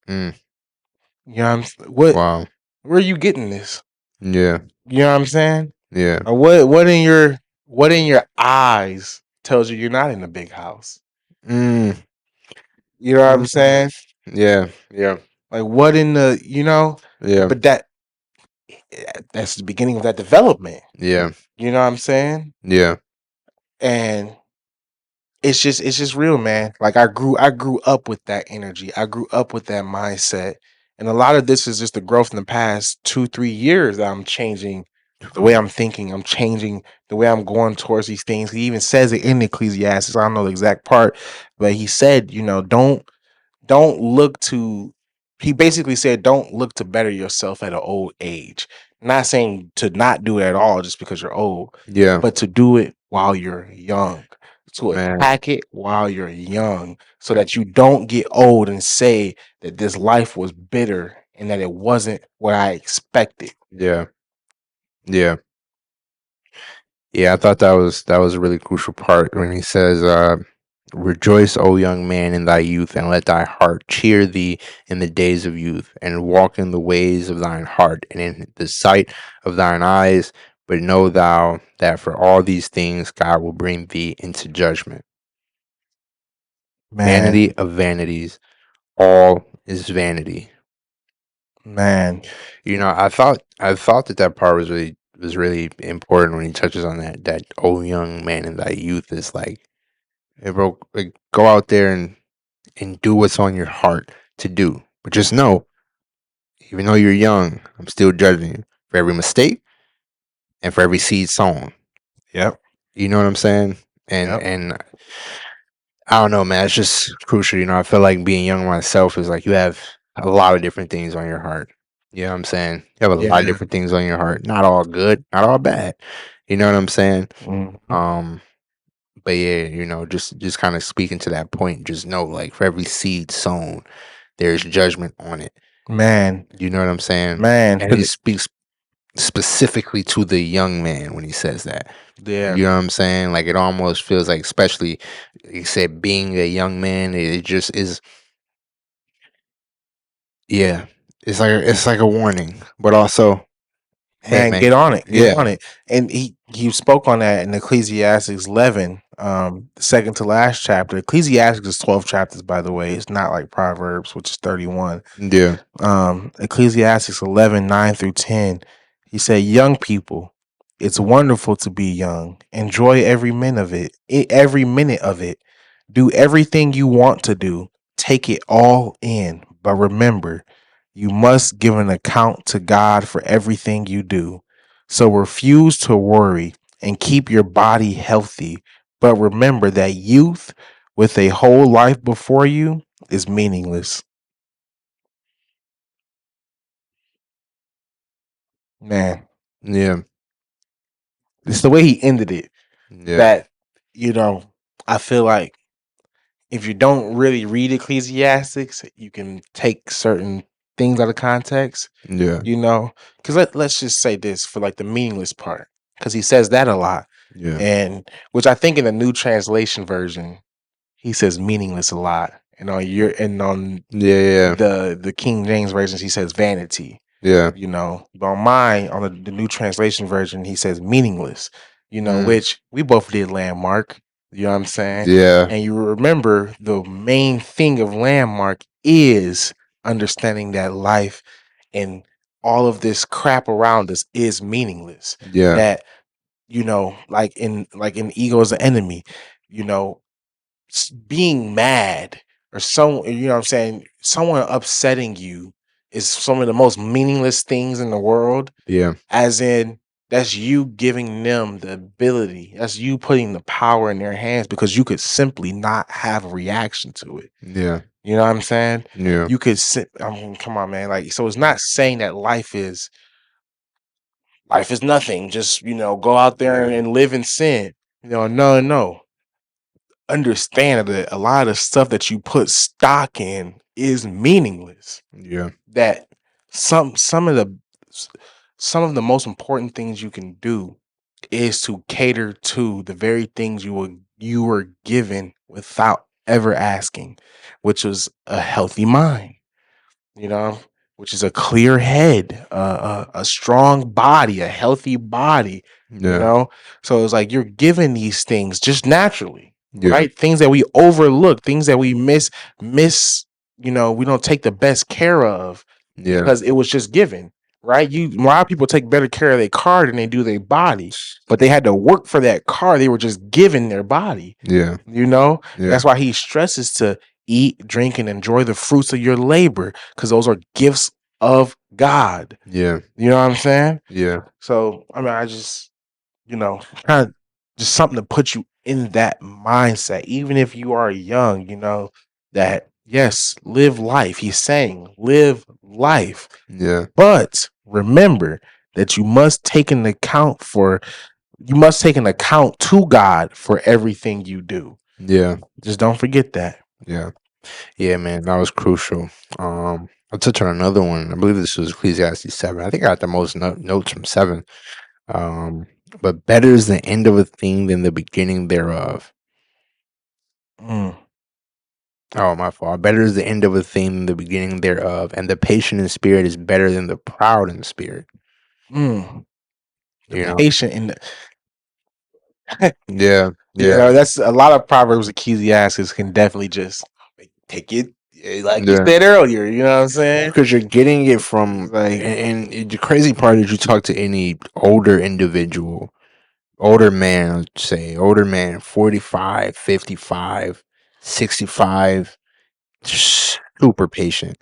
Mm, You know what what wow. where are you getting this? Yeah. You know what I'm saying? Yeah. Or what in your eyes tells you you're not in a big house? Mm, You know what I'm mm, saying? yeah. Yeah. Like what in the Yeah. but that's the beginning of that development. Yeah. You know what I'm saying? Yeah. And it's just real, man. Like I grew up with that energy. I grew up with that mindset. And a lot of this is just the growth in the past 2, 3 years that I'm changing the way I'm thinking. I'm changing the way I'm going towards these things. He even says it in Ecclesiastes. I don't know the exact part, but he said, don't look to he basically said don't look to better yourself at an old age. Not saying to not do it at all just because you're old, Yeah. but to do it while you're young, to Man. attack it while you're young, so that you don't get old and say that this life was bitter and that it wasn't what I expected. Yeah. Yeah. Yeah. I thought that was a really crucial part when he says, rejoice, O young man, in thy youth, and let thy heart cheer thee in the days of youth, and walk in the ways of thine heart, and in the sight of thine eyes. But know thou that for all these things God will bring thee into judgment. Man, Vanity of vanities, all is vanity. man, I thought that part was really important when he touches on that oh young man in thy youth is like, hey bro, like go out there and do what's on your heart to do. But just know, even though you're young, I'm still judging you for every mistake and for every seed sown. yep, You know what I'm saying? And yep, and I don't know, man. It's just crucial. I feel like being young myself is like you have a lot of different things on your heart. You know what I'm saying? You have a lot of yeah, different things on your heart. Not all good, not all bad. You know what I'm saying? mhm. Um, but yeah, just kind of speaking to that point, just know like for every seed sown, there's judgment on it. Man, You know what I'm saying? man, And he speaks specifically to the young man when he says that. yeah, You know what I'm saying? Like it almost feels like, especially he said, being a young man, it just is. Yeah, it's like a warning, but also, hey man, man, get on it, get yeah, on it. And he spoke on that in Ecclesiastes 11, the second to last chapter. Ecclesiastes is 12 chapters, by the way. It's not like Proverbs, which is 31. yeah, Ecclesiastes 11, 9 through 10. He said, young people, it's wonderful to be young. Enjoy every minute of it. Do everything you want to do. Take it all in. But remember, you must give an account to God for everything you do. So refuse to worry and keep your body healthy. But remember that youth with a whole life before you is meaningless. Man, yeah, it's the way he ended it yeah, that, you know, I feel like if you don't really read Ecclesiastics, you can take certain things out of context, yeah, because let's just say this for like the meaningless part, because he says that a lot, yeah, and which I think in the new translation version he says meaningless a lot, and on yeah, the King James versions he says vanity, yeah, but on mine, on the new translation version he says meaningless, mm, which we both did landmark. You know what I'm saying? Yeah. And you remember the main thing of landmark is understanding that life and all of this crap around us is meaningless. Yeah. That, like in ego is the enemy, you know, being mad or you know what I'm saying, someone upsetting you is some of the most meaningless things in the world. Yeah. As in, that's you giving them the ability, that's you putting the power in their hands because you could simply not have a reaction to it. Yeah. You know what I'm saying? Yeah. You could I mean, come on, man. Like, so it's not saying that life is nothing. Just, go out there and live in sin. No, no. Understand that a lot of the stuff that you put stock in is meaningless. Yeah. That some some of the some of the most important things you can do is to cater to the very things you were given without ever asking, which was a healthy mind, you know, which is a clear head, a strong body, a healthy body, you Yeah. know. So it's like you're given these things just naturally, Yeah. right? Things that we overlook, things that we miss. We don't take the best care of Yeah. because it was just given, right? A lot of people take better care of their car than they do their body, but they had to work for that car. They were just given their body, Yeah. you know. Yeah. That's why he stresses to eat, drink, and enjoy the fruits of your labor, because those are gifts of God. Yeah. You know what I'm saying? Yeah. So I mean, I just, kind of just something to put you in that mindset, even if you are young, that yes, live life. He's saying, live life. Yeah. But remember that you must take an account to God for everything you do. Yeah. Just don't forget that. Yeah. Yeah, man, that was crucial. I'll touch on another one. I believe this was Ecclesiastes 7. I think I got the most notes from 7. Um, but better is the end of a thing than the beginning thereof. Mm, Oh, my fault. Better is the end of a thing than the beginning thereof, and the patient in spirit is better than the proud in spirit. mm. The You know? patient in the Yeah, yeah, that's a lot of Proverbs Ecclesiastes can definitely just take it, like you yeah. said earlier. You know what I'm saying? Because you're getting it from, Like, and the crazy part is you talk to any older individual, older man, let's say, older man, 45, 55, 65, super patient.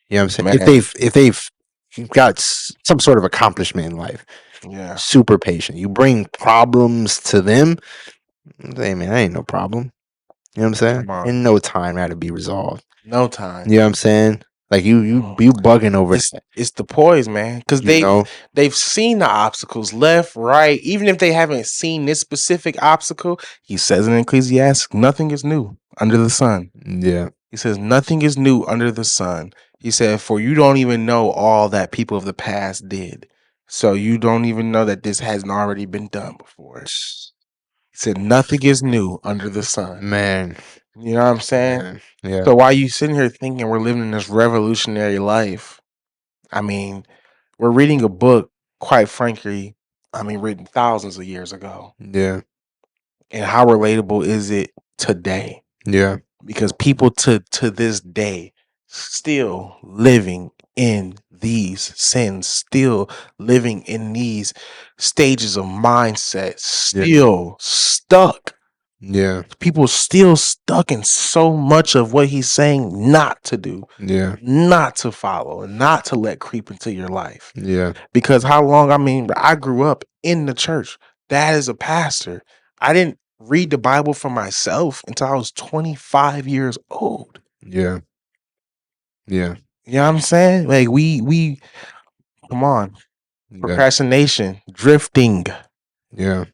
You know what I'm saying? man, If they've got some sort of accomplishment in life, yeah, super patient. You bring problems to them, hey man, that ain't no problem. You know what I'm saying? come on, In no time that'll be resolved. no time. You know what I'm saying? Like Mm. you bugging over It's that, it's the poise, man, because you know? they've seen the obstacles left, right. Even if they haven't seen this specific obstacle, he says in Ecclesiastes, nothing is new under the sun. Yeah. He says, nothing is new under the sun. He said, for you don't even know all that people of the past did. So you don't even know that this hasn't already been done before. He said, nothing is new under the sun. Man, You know what I'm saying? man. Yeah. So while you sitting here thinking we're living in this revolutionary life, I mean, we're reading a book, quite frankly, written thousands of years ago. Yeah. And how relatable is it today? Yeah. Because people to this day still living in these sins, still living in these stages of mindset, Yeah. still stuck. Yeah. People still stuck in so much of what he's saying not to do, Yeah. not to follow, and not to let creep into your life. Yeah. Because how long, I grew up in the church. Dad is a pastor. I didn't read the Bible for myself until I was 25 years old. Yeah. Yeah. You know what I'm saying? Like we come on. Yeah. Procrastination, drifting. Yeah.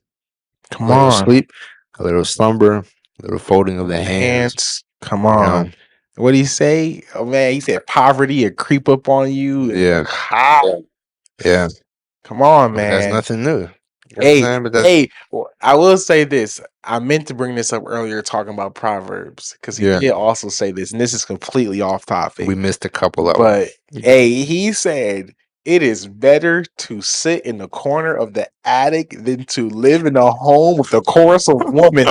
A Come little on. sleep, a little slumber, a little folding of the The hands. hands. Come You know. on. What did he say? Oh man, he said poverty will creep up on you. Yeah. How? Yeah. Come on, But that's man. nothing new. You know what I'm Hey, saying? But that's hey, I will say this. I meant to bring this up earlier talking about Proverbs because he yeah. did also say this, and this is completely off We topic. missed a couple of them. But hey, he said It is better to sit in the corner of the attic than to live in a home with a chorus of women.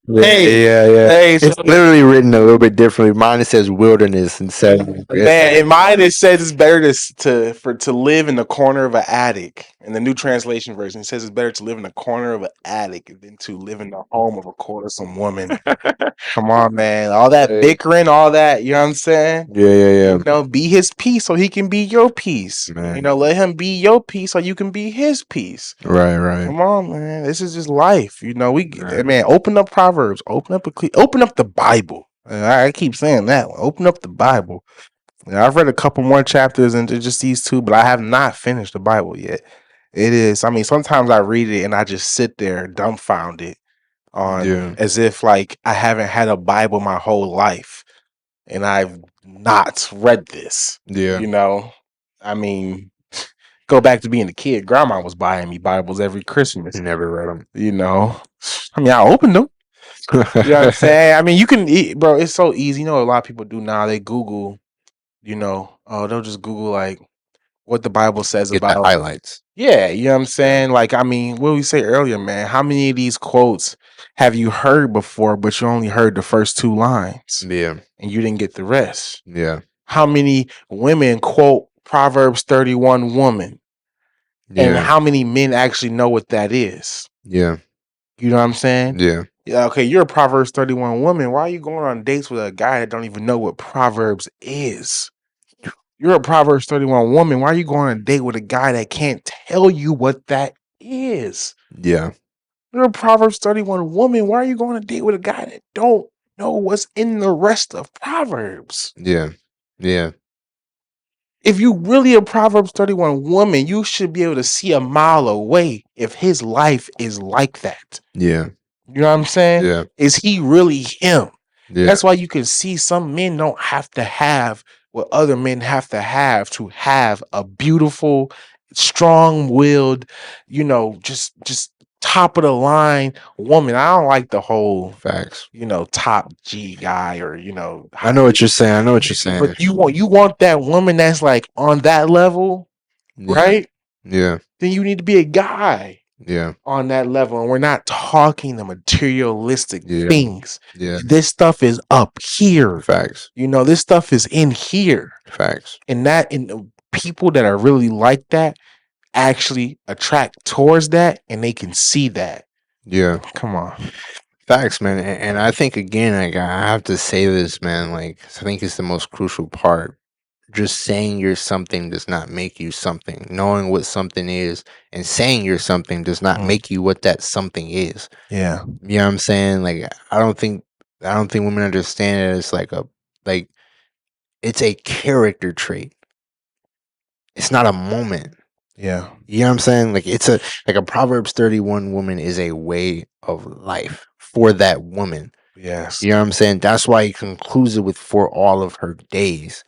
Hey, Yeah. hey, so It's literally written a little bit differently. Mine it says wilderness instead. man, in mine it says it's better to live in the corner of an attic. In the New Translation Version, it says it's better to live in the corner of an attic than to live in the home of a quartersome woman. Come on, man. All that Hey. bickering, all that, you know what I'm saying? Yeah. You know, be his peace so he can be your peace. You Man. know, let him be your peace so you can be his peace. Right. Come on, man. This is just life. You know, Right. man, open up Proverbs, open up the Bible. I keep saying that one. Open up the Bible. Yeah, I've read a couple more chapters into just these two, but I have not finished the Bible yet. It is, I mean, sometimes I read it and I just sit there dumbfounded on Yeah. as if like I haven't had a Bible my whole life and I've not read this. Yeah. You know, I mean, go back to being a kid. Grandma was buying me Bibles every Christmas. Never read You know, I mean, I opened them. them. You know what I'm saying? I mean, you can, bro. It's so easy. You know, what a lot of people do now. They Google. You know, oh, they'll just Google like what the Bible says Get the about. highlights. Yeah, you know what I'm Yeah. saying? Like, I mean, what we say earlier, man. How many of these quotes have you heard before, but you only heard the first two lines Yeah. and you didn't get the rest? Yeah. How many women quote Proverbs 31 woman? And Yeah. how many men actually know what that is? Yeah. You know what I'm saying? Yeah. Yeah, okay, you're a Proverbs 31 woman. Why are you going on dates with a guy that don't even know what Proverbs is? You're a Proverbs 31 woman. Why are you going on a date with a guy that can't tell you what that is? Yeah. You're a Proverbs 31 woman. Why are you going on a date with a guy that don't know what's in the rest of Proverbs? Yeah. Yeah. If you really a Proverbs 31 woman, you should be able to see a mile away if his life is like that. Yeah. You know what I'm saying? Yeah. Is he really him? Yeah. That's why you can see some men don't have to have what other men have to have a beautiful, strong-willed, you know, just top of the line woman. I don't like the whole, Facts. you know, top G guy or, you know, I know what you're saying. I know what you're saying. but you want that woman that's like on that level, Yeah. right? Yeah. Then you need to be a guy Yeah. on that level, and we're not talking the materialistic Yeah. things. Yeah. This stuff is up here. Facts. You know, this stuff is in here. Facts. And people that are really like that actually attract towards that and they can see that. Yeah. Come on. Facts, man. And I think again, like I have to say this, man. Like I think it's the most crucial part. Just saying you're something does not make you something. Knowing what something is and saying you're something does not Mm. make you what that something is. Yeah. You know what I'm saying? Like I don't think women understand it as like it's a character trait. It's not a moment. Yeah. You know what I'm saying? Like it's a Proverbs 31 woman is a way of life for that woman. Yes. You know what I'm saying? That's why he concludes it with for all of her days,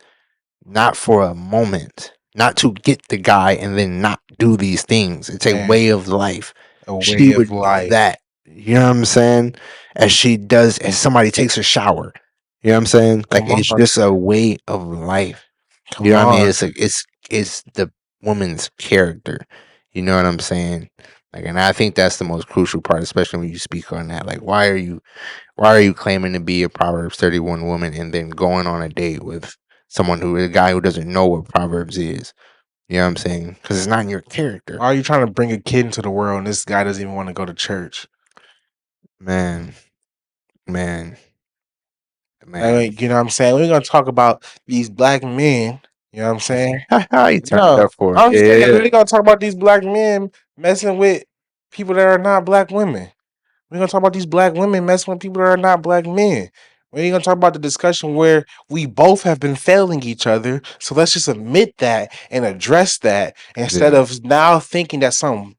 not for a moment, not to get the guy and then not do these things. It's a Man, way of life. a She way of would do life. that. You know what I'm saying? As she does, as somebody takes a shower. You know what I'm saying? Like Come it's on. just a way of life. Come You know what I mean? on. It's the woman's character. You know what I'm saying? Like, and I think that's the most crucial part, especially when you speak on that. Like, why are you claiming to be a Proverbs 31 woman and then going on a date with a guy who doesn't know what Proverbs is? You know what I'm saying? Because it's not in your character, Why are you trying to bring a kid into the world and this guy doesn't even want to go to church? man. Man, I mean, you know what I'm saying? We're gonna talk about these black men. You know what I'm saying? How you turned No, up for it? I'm saying Yeah. we're gonna talk about these black men messing with people that are not black women. We're gonna talk about these black women messing with people that are not black men. We ain't gonna talk about the discussion where we both have been failing each other. So let's just admit that and address that instead Yeah. of now thinking that some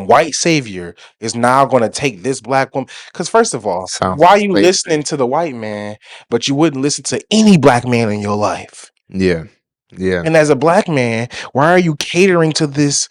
white savior is now going to take this black woman. Because first of all, Sounds why like are you slavery. listening to the white man, but you wouldn't listen to any black man in your life? Yeah. Yeah. And as a black man, why are you catering to this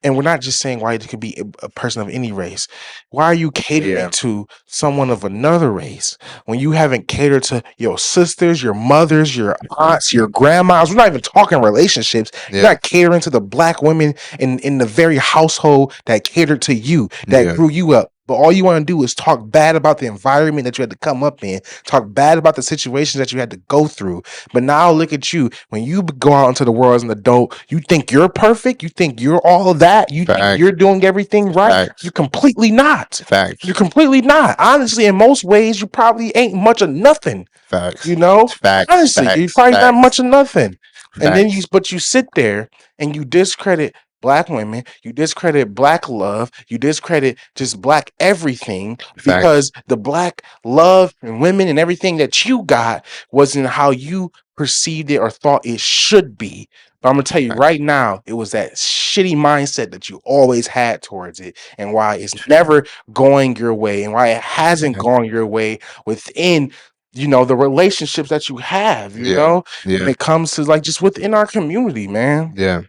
and we're not just saying white, it could be a person of any race. Why are you catering Yeah. to someone of another race when you haven't catered to your sisters, your mothers, your aunts, your grandmas? We're not even talking relationships. You're Yeah. not catering to the black women in the very household that catered to you, that Yeah. grew you up. But all you want to do is talk bad about the environment that you had to come up in, talk bad about the situations that you had to go through. But now look at you. When you go out into the world as an adult, you think you're perfect. You think you're all of that. You think Facts. you're doing everything right. You're Facts. completely not. You're Facts. completely not. Honestly, in most ways, you probably ain't much of nothing. You Facts. know, Facts. honestly, you're Facts. probably not Facts. much of nothing. And then Facts. but you sit there and you discredit black women, you discredit black love, you discredit just black everything Facts. because the black love and women and everything that you got wasn't how you perceived it or thought it should be. But I'm gonna tell you Facts. right now, it was that shitty mindset that you always had towards it, and why it's never going your way, and why it hasn't Yeah. gone your way within the relationships that you have, Yeah. when Yeah. it comes to like just within our community, man. Yeah.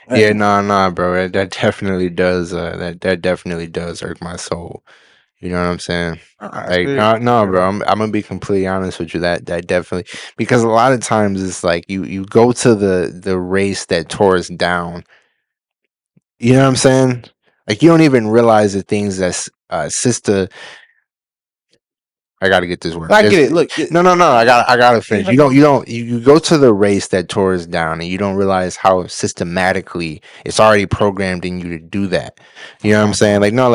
Yeah. And Nah. Nah, bro. That definitely does. That definitely does irk my soul. You know what I'm saying? Like, no, no, bro. I'm gonna be completely honest with you. That definitely, because a lot of times it's like you go to the race that tore us down. You know what I'm saying? Like you don't even realize the things that sister. I gotta get this word. I get There's it. Look, no, no, no. I gotta finish. yeah, You go to the race that tore us down, and you don't realize how systematically it's already programmed in you to do that. You know what I'm saying? Like no,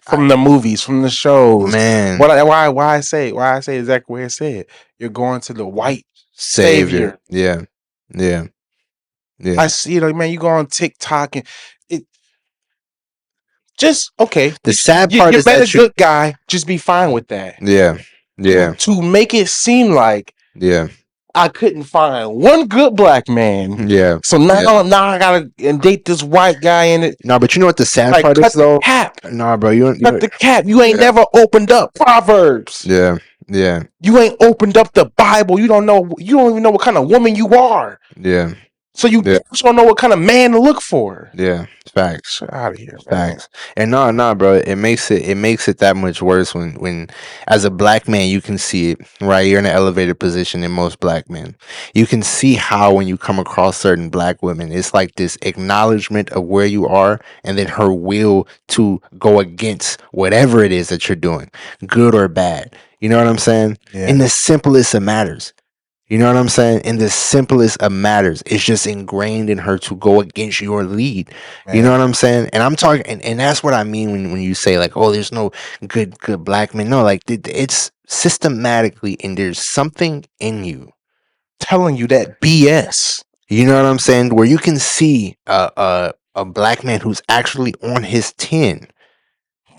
from the movies, from the shows. man, Why I say exactly where it said. You're going to the white savior. savior. Yeah, yeah, yeah. I see it, like, man. You go on TikTok and it just okay. The sad part You is met a that you. good guy. Just be fine with that. Yeah, yeah, To make it seem like yeah, I couldn't find one good black man. yeah, So yeah. now I gotta date this white guy in it. No, but you know what the sad Like part is cut the though. cap. Nah, bro. Cut the cap. You ain't Yeah, never opened up Proverbs. yeah, yeah, You ain't opened up the Bible. You don't even know what kind of woman you are. yeah, So you yeah. just don't know what kind of man to look for. Yeah, facts, Get out of here, man. facts, and no, no, bro. It makes it that much worse when as a black man you can see it. Right, you're in an elevated position in most black men. You can see how when you come across certain black women, it's like this acknowledgement of where you are, and then her will to go against whatever it is that you're doing, good or bad. You know what I'm saying? In Yeah, the simplest of matters. You know what I'm saying? In the simplest of matters, it's just ingrained in her to go against your lead. You know man. what I'm saying? And I'm talking, and that's what I mean when you say like, oh, there's no good black men. No, like it's systematically, and there's something in you. Telling you that BS. You know what I'm saying? Where you can see a black man who's actually on his 10.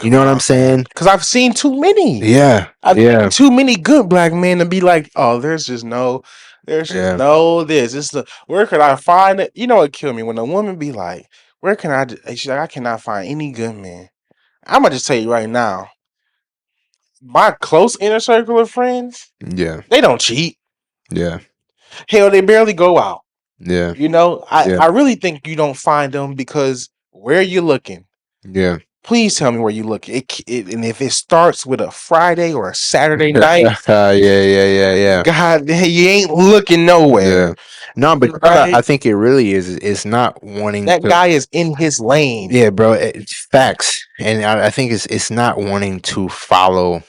You know Come what I'm on, man. saying? Because I've seen too many. Yeah, I've seen yeah, too many good black men to be like, oh, there's just yeah, no this. It's the where could I find it? You know what killed me when a woman be like, where can she's like, I cannot find any good men. I'm gonna just tell you right now, my close inner circle of friends, yeah, they don't cheat. yeah, Hell, they barely go out. yeah, I yeah, I really think you don't find them because where you looking. yeah. Please tell me where you look. And if it starts with a Friday or a Saturday night, Yeah, yeah, yeah, yeah. God, you ain't looking nowhere, Yeah. No, but you know what right? I think it really is. It's not wanting That to. guy is in his lane. Yeah, bro. It's facts, and I think it's not wanting to follow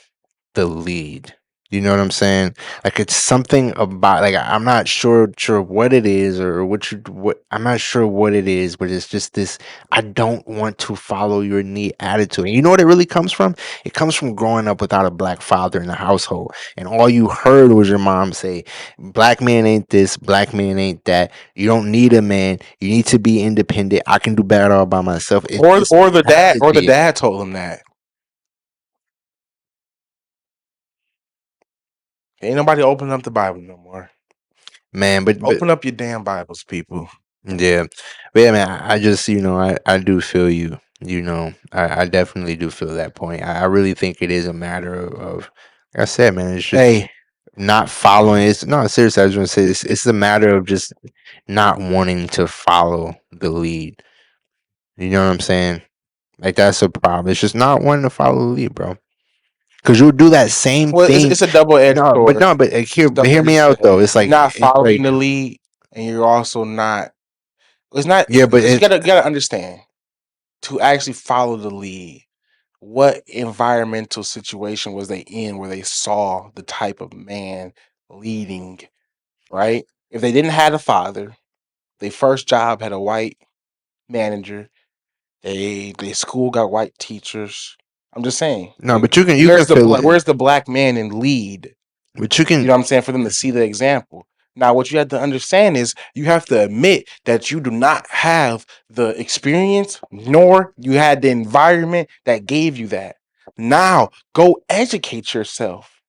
the lead. You know what I'm saying? Like it's something about like I'm not sure what it is or what I'm not sure what it is, but it's just this I don't want to follow your lead attitude. And you know what it really comes from? It comes from growing up without a black father in the household. And all you heard was your mom say, black man ain't this, black man ain't that. You don't need a man. You need to be independent. I can do better all by myself. It's Or this or the mentality. dad told him that. Ain't nobody opening up the Bible no more. Man, but Open up your damn Bibles, people. yeah, but yeah, man. I just I do feel you. I definitely do feel that point. I really think it is a matter of like I said, man. It's just Hey, not following. It's no seriously. I was gonna say it's a matter of just not wanting to follow the lead. You know what I'm saying? Like that's a problem. It's just not wanting to follow the lead, bro. Because you'll do that same Well, thing. it's a double edged No, but sword. no, but It's but double hear me edged out though. sword. You're not It's following like the lead, and you're also not. It's not yeah, but because it's you gotta understand to actually follow the lead. What environmental situation was they in where they saw the type of man leading? Right? If they didn't have a father, their first job had a white manager. They school got white teachers. I'm just saying. no, but you can feel it. Where's the black man in lead? But you You can know what I'm saying? For them to see the example. Now, what you have to understand is you have to admit that you do not have the experience, nor you had the environment that gave you that. Now, go educate yourself.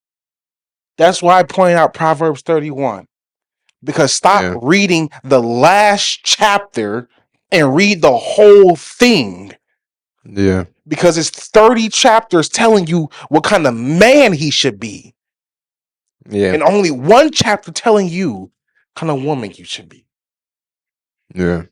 That's why I point out Proverbs 31. Because stop yeah, reading the last chapter and read the whole thing. yeah, Because it's 30 chapters telling you what kind of man he should be, yeah, and only one chapter telling you what kind of woman you should be. yeah.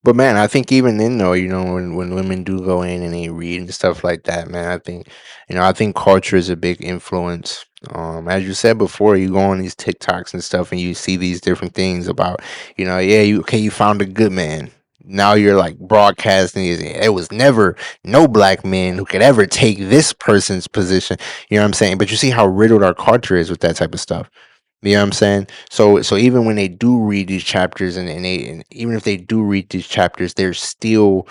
But man, I think even then though, when women do go in and they read and stuff like that, man, I think I think culture is a big influence. As you said before, you go on these TikToks and stuff and you see these different things about, yeah, you found a good man. Now you're like broadcasting it was never no black man who could ever take this person's position. You know what I'm saying? But you see how riddled our culture is with that type of stuff. You know what I'm saying? So even when they do read these chapters and even if they do read these chapters, there's still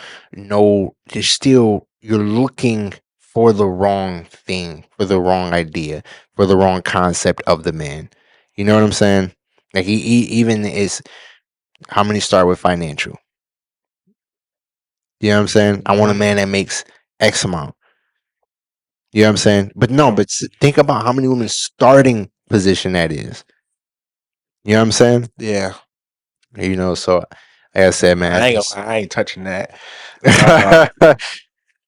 you're looking for the wrong thing, for the wrong idea, for the wrong concept of the man. You know what I'm saying? Like he even is how many start with financial? You know what I'm saying? I want a Mhm. man that makes X amount. You know what I'm saying? But no, Mhm. but think about how many women's starting position that is. You know what I'm saying? Yeah, So like I said, man, I I ain't just gonna, I ain't touching that. Uh,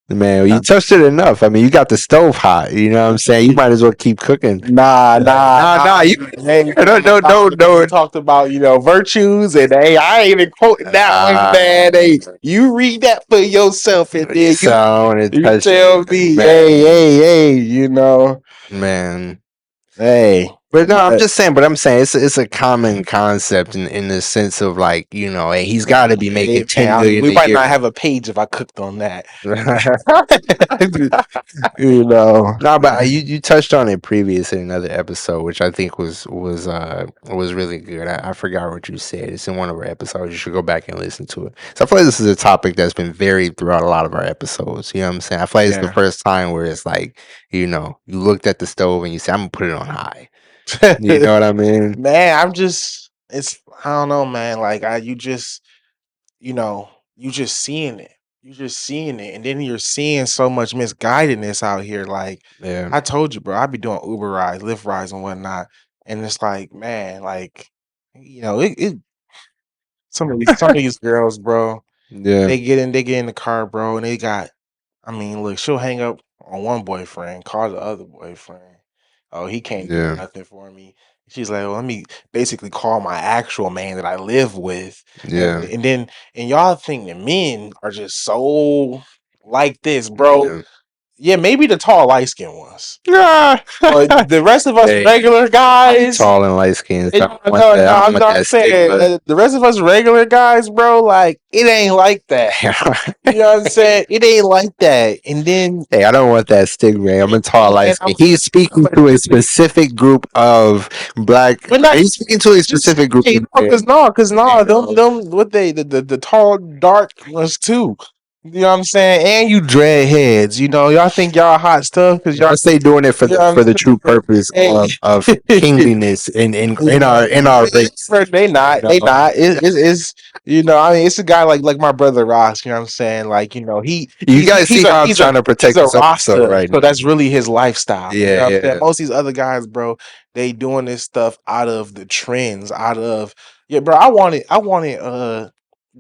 man, you uh, touched it enough. I mean, you got the stove hot. You know what I'm saying? You might as well keep cooking. nah, nah, Nah, nah. you Hey, no, no, no, because no. we talked about virtues, and hey, I ain't even quoting that one, Uh, man. Hey, you read that for yourself, and then so I want to you touch tell it, me, hey, man, hey, hey, man. hey. But no, I'm Uh, just saying. But I'm saying it's a common concept in the sense of like hey, he's got to be making hey, 10 man, million we a might year. not have a page if I cooked on that. you know. No, but you touched on it previous in another episode, which I think was really good. I forgot what you said. It's in one of our episodes. You should go back and listen to it. So I feel like this is a topic that's been varied throughout a lot of our episodes. You know what I'm saying? I feel like it's the Yeah. first time where it's like, you looked at the stove and you said, "I'm gonna put it on high." You know what I mean? Man, it's I don't know, man. Like you just you know, you just seeing it. You just seeing it. And then you're seeing so much misguidedness out here. Like Yeah, I told you, bro, I be doing Uber rides, Lyft rides and whatnot. And it's like, man, like, it some of these girls, bro, yeah, they get in the car, bro, and they got I mean, look, she'll hang up on one boyfriend, call the other boyfriend. Oh, he can't do yeah, nothing for me. She's like, well, let me basically call my actual man that I live with. yeah, And then and y'all think that men are just so like this, bro. yeah. Yeah, maybe the tall light skinned ones. Ah, But the rest of us hey, regular I'm guys, tall and light skinned, so I no, don't want no, that. no, I don't want I'm that saying stigma. the rest of us regular guys, bro, like it ain't like that. You know what I'm saying? It ain't like that. And then Hey, I don't want that stigma. I'm a tall light and skin. He's speaking to a specific group of black. but not He's speaking to a just specific group hey, of men. cause no, them what the tall dark ones too. You know what I'm saying? And you dreadheads, y'all think y'all hot stuff because y'all, I say doing it for you know what I'm the true saying? purpose of Hey, kingliness in our race. They You not. They know, not. It's I mean, it's a guy like my brother Ross. You know what I'm saying? Like you guys see how I'm he's a trying to he's protect a this episode Rasta. right So now. that's really his lifestyle. You Yeah, know what I'm saying? yeah, Most of these other guys, bro, they doing this stuff out of the trends. Out of yeah, bro. I wanted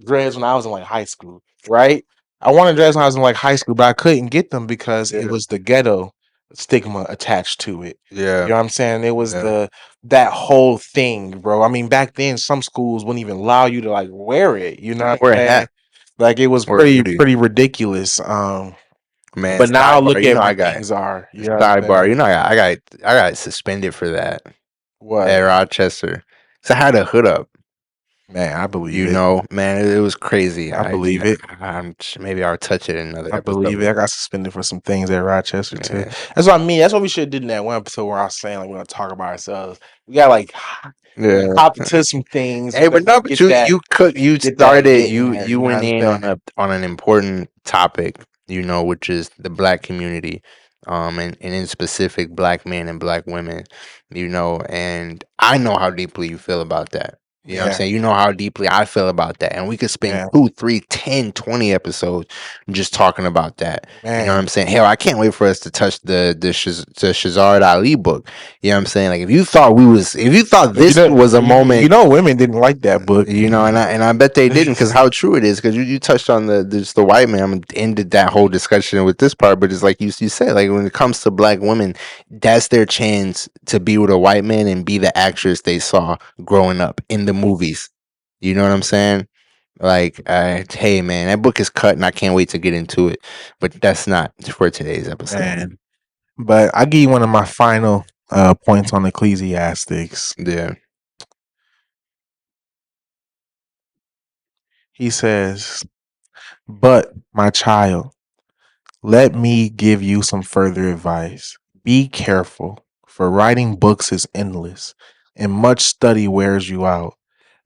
dreads when I was in like high school, right? I wanted dreads when I was in like high school, but I couldn't get them because it yeah, was the ghetto stigma attached to it. You yeah, know what I'm saying? It was yeah. that whole thing, bro. I mean, back then some schools wouldn't even allow you to like wear it. You know what I'm Wear a saying? hat. Like it was Or pretty beauty. pretty ridiculous. Man, But now sidebar. look You at know where I got things are. You know what I'm sidebar. saying? You know I got suspended for that at What? Rochester. So I had a hood up. Man, I believe You it. know, man, it was crazy. I believe it. Maybe I'll touch it in another I believe it. episode. I got suspended for some things at Rochester too. Yeah, That's what I mean. That's what we should have did in that one episode where I was saying like we're gonna talk about ourselves. We got like yeah. hop into some things. Hey, but no, but you Get that started get in there. you You know what went I'm in saying? on an important topic, which is the black community, and in specific black men and black women, and I know how deeply you feel about that. You know what I'm Yeah, saying? You know how deeply I feel about that. And we could spend yeah, 2, 3, 10, 20 episodes just talking about that. You know what I'm man. saying? Hell, I can't wait for us to touch the Shazard Ali book. You know what I'm saying? Like if you thought But this was a moment, women didn't like that book. and I bet they didn't, because how true it is. Because you touched on the white man. I'm gonna ended that whole discussion with this part, but it's like you said, like when it comes to black women, that's their chance to be with a white man and be the actress they saw growing up in the movies. You know what I'm saying? Like, hey man, that book is cut, and I can't wait to get into it. But that's not for today's episode. Man. But I give you one of my final points on Ecclesiastics. Yeah, He says, "But my child, let me give you some further advice. Be careful, for writing books is endless, and much study wears you out.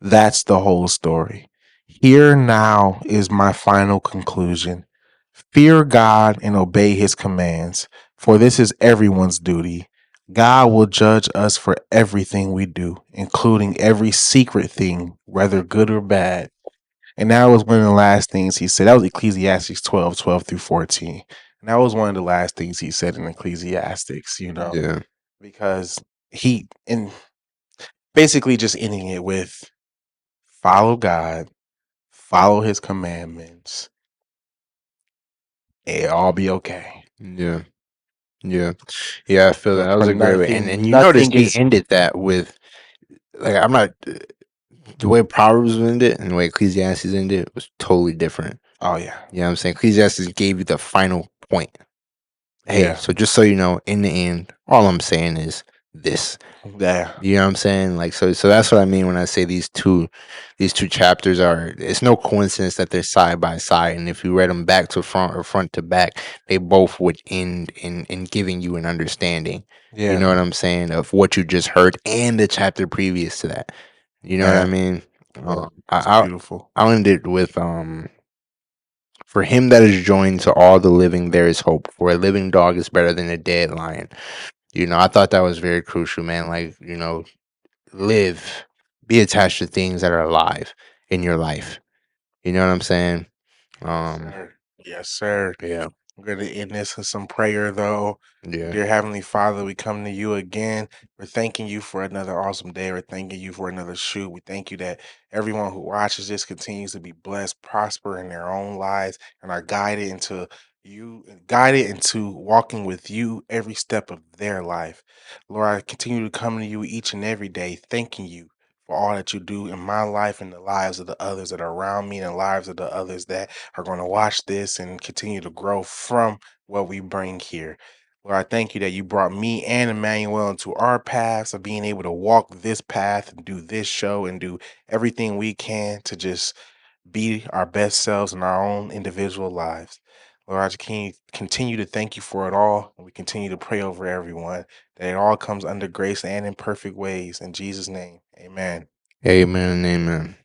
That's the whole story. Here now is my final conclusion. Fear God and obey his commands, for this is everyone's duty. God will judge us for everything we do, including every secret thing, whether good or bad." And that was one of the last things he said. That was Ecclesiastes 12 through 14. And that was one of the last things he said in Ecclesiastics, yeah, because he, and basically just ending it with follow God, follow his commandments, and all be okay. yeah, yeah, yeah. I feel that For was a great way. And you notice nothing he is, ended that with, like, I'm not, the way Proverbs ended and the way Ecclesiastes ended was totally different. oh yeah, You know what I'm saying? Ecclesiastes gave you the final point. Hey, yeah, so just so you know, in the end, all I'm saying is this. yeah, You know what I'm saying? Like, so that's what I mean when I say these two chapters are. It's no coincidence that they're side by side, and if you read them back to front or front to back, they both would end in giving you an understanding. You yeah, know what I'm saying, of what you just heard and the chapter previous to that. You know what I yeah, mean? yeah. It's I beautiful. I'll end it with for him that is joined to all the living, there is hope. For a living dog is better than a dead lion. I thought that was very crucial, man. Like, live, be attached to things that are alive in your life. You know what I'm saying? Yes, Um, sir. Yes, sir. yeah, I'm going to end this with some prayer, though. yeah, Dear Heavenly Father, we come to you again. We're thanking you for another awesome day. We're thanking you for another shoot. We thank you that everyone who watches this continues to be blessed, prosper in their own lives, and are guided into walking with you every step of their life. Lord, I continue to come to you each and every day, thanking you for all that you do in my life and the lives of the others that are around me and the lives of the others that are going to watch this and continue to grow from what we bring here. Lord, I thank you that you brought me and Emmanuel into our paths of being able to walk this path and do this show and do everything we can to just be our best selves in our own individual lives. Lord, I just continue to thank you for it all. And we continue to pray over everyone that it all comes under grace and in perfect ways. In Jesus' name, amen. amen and amen.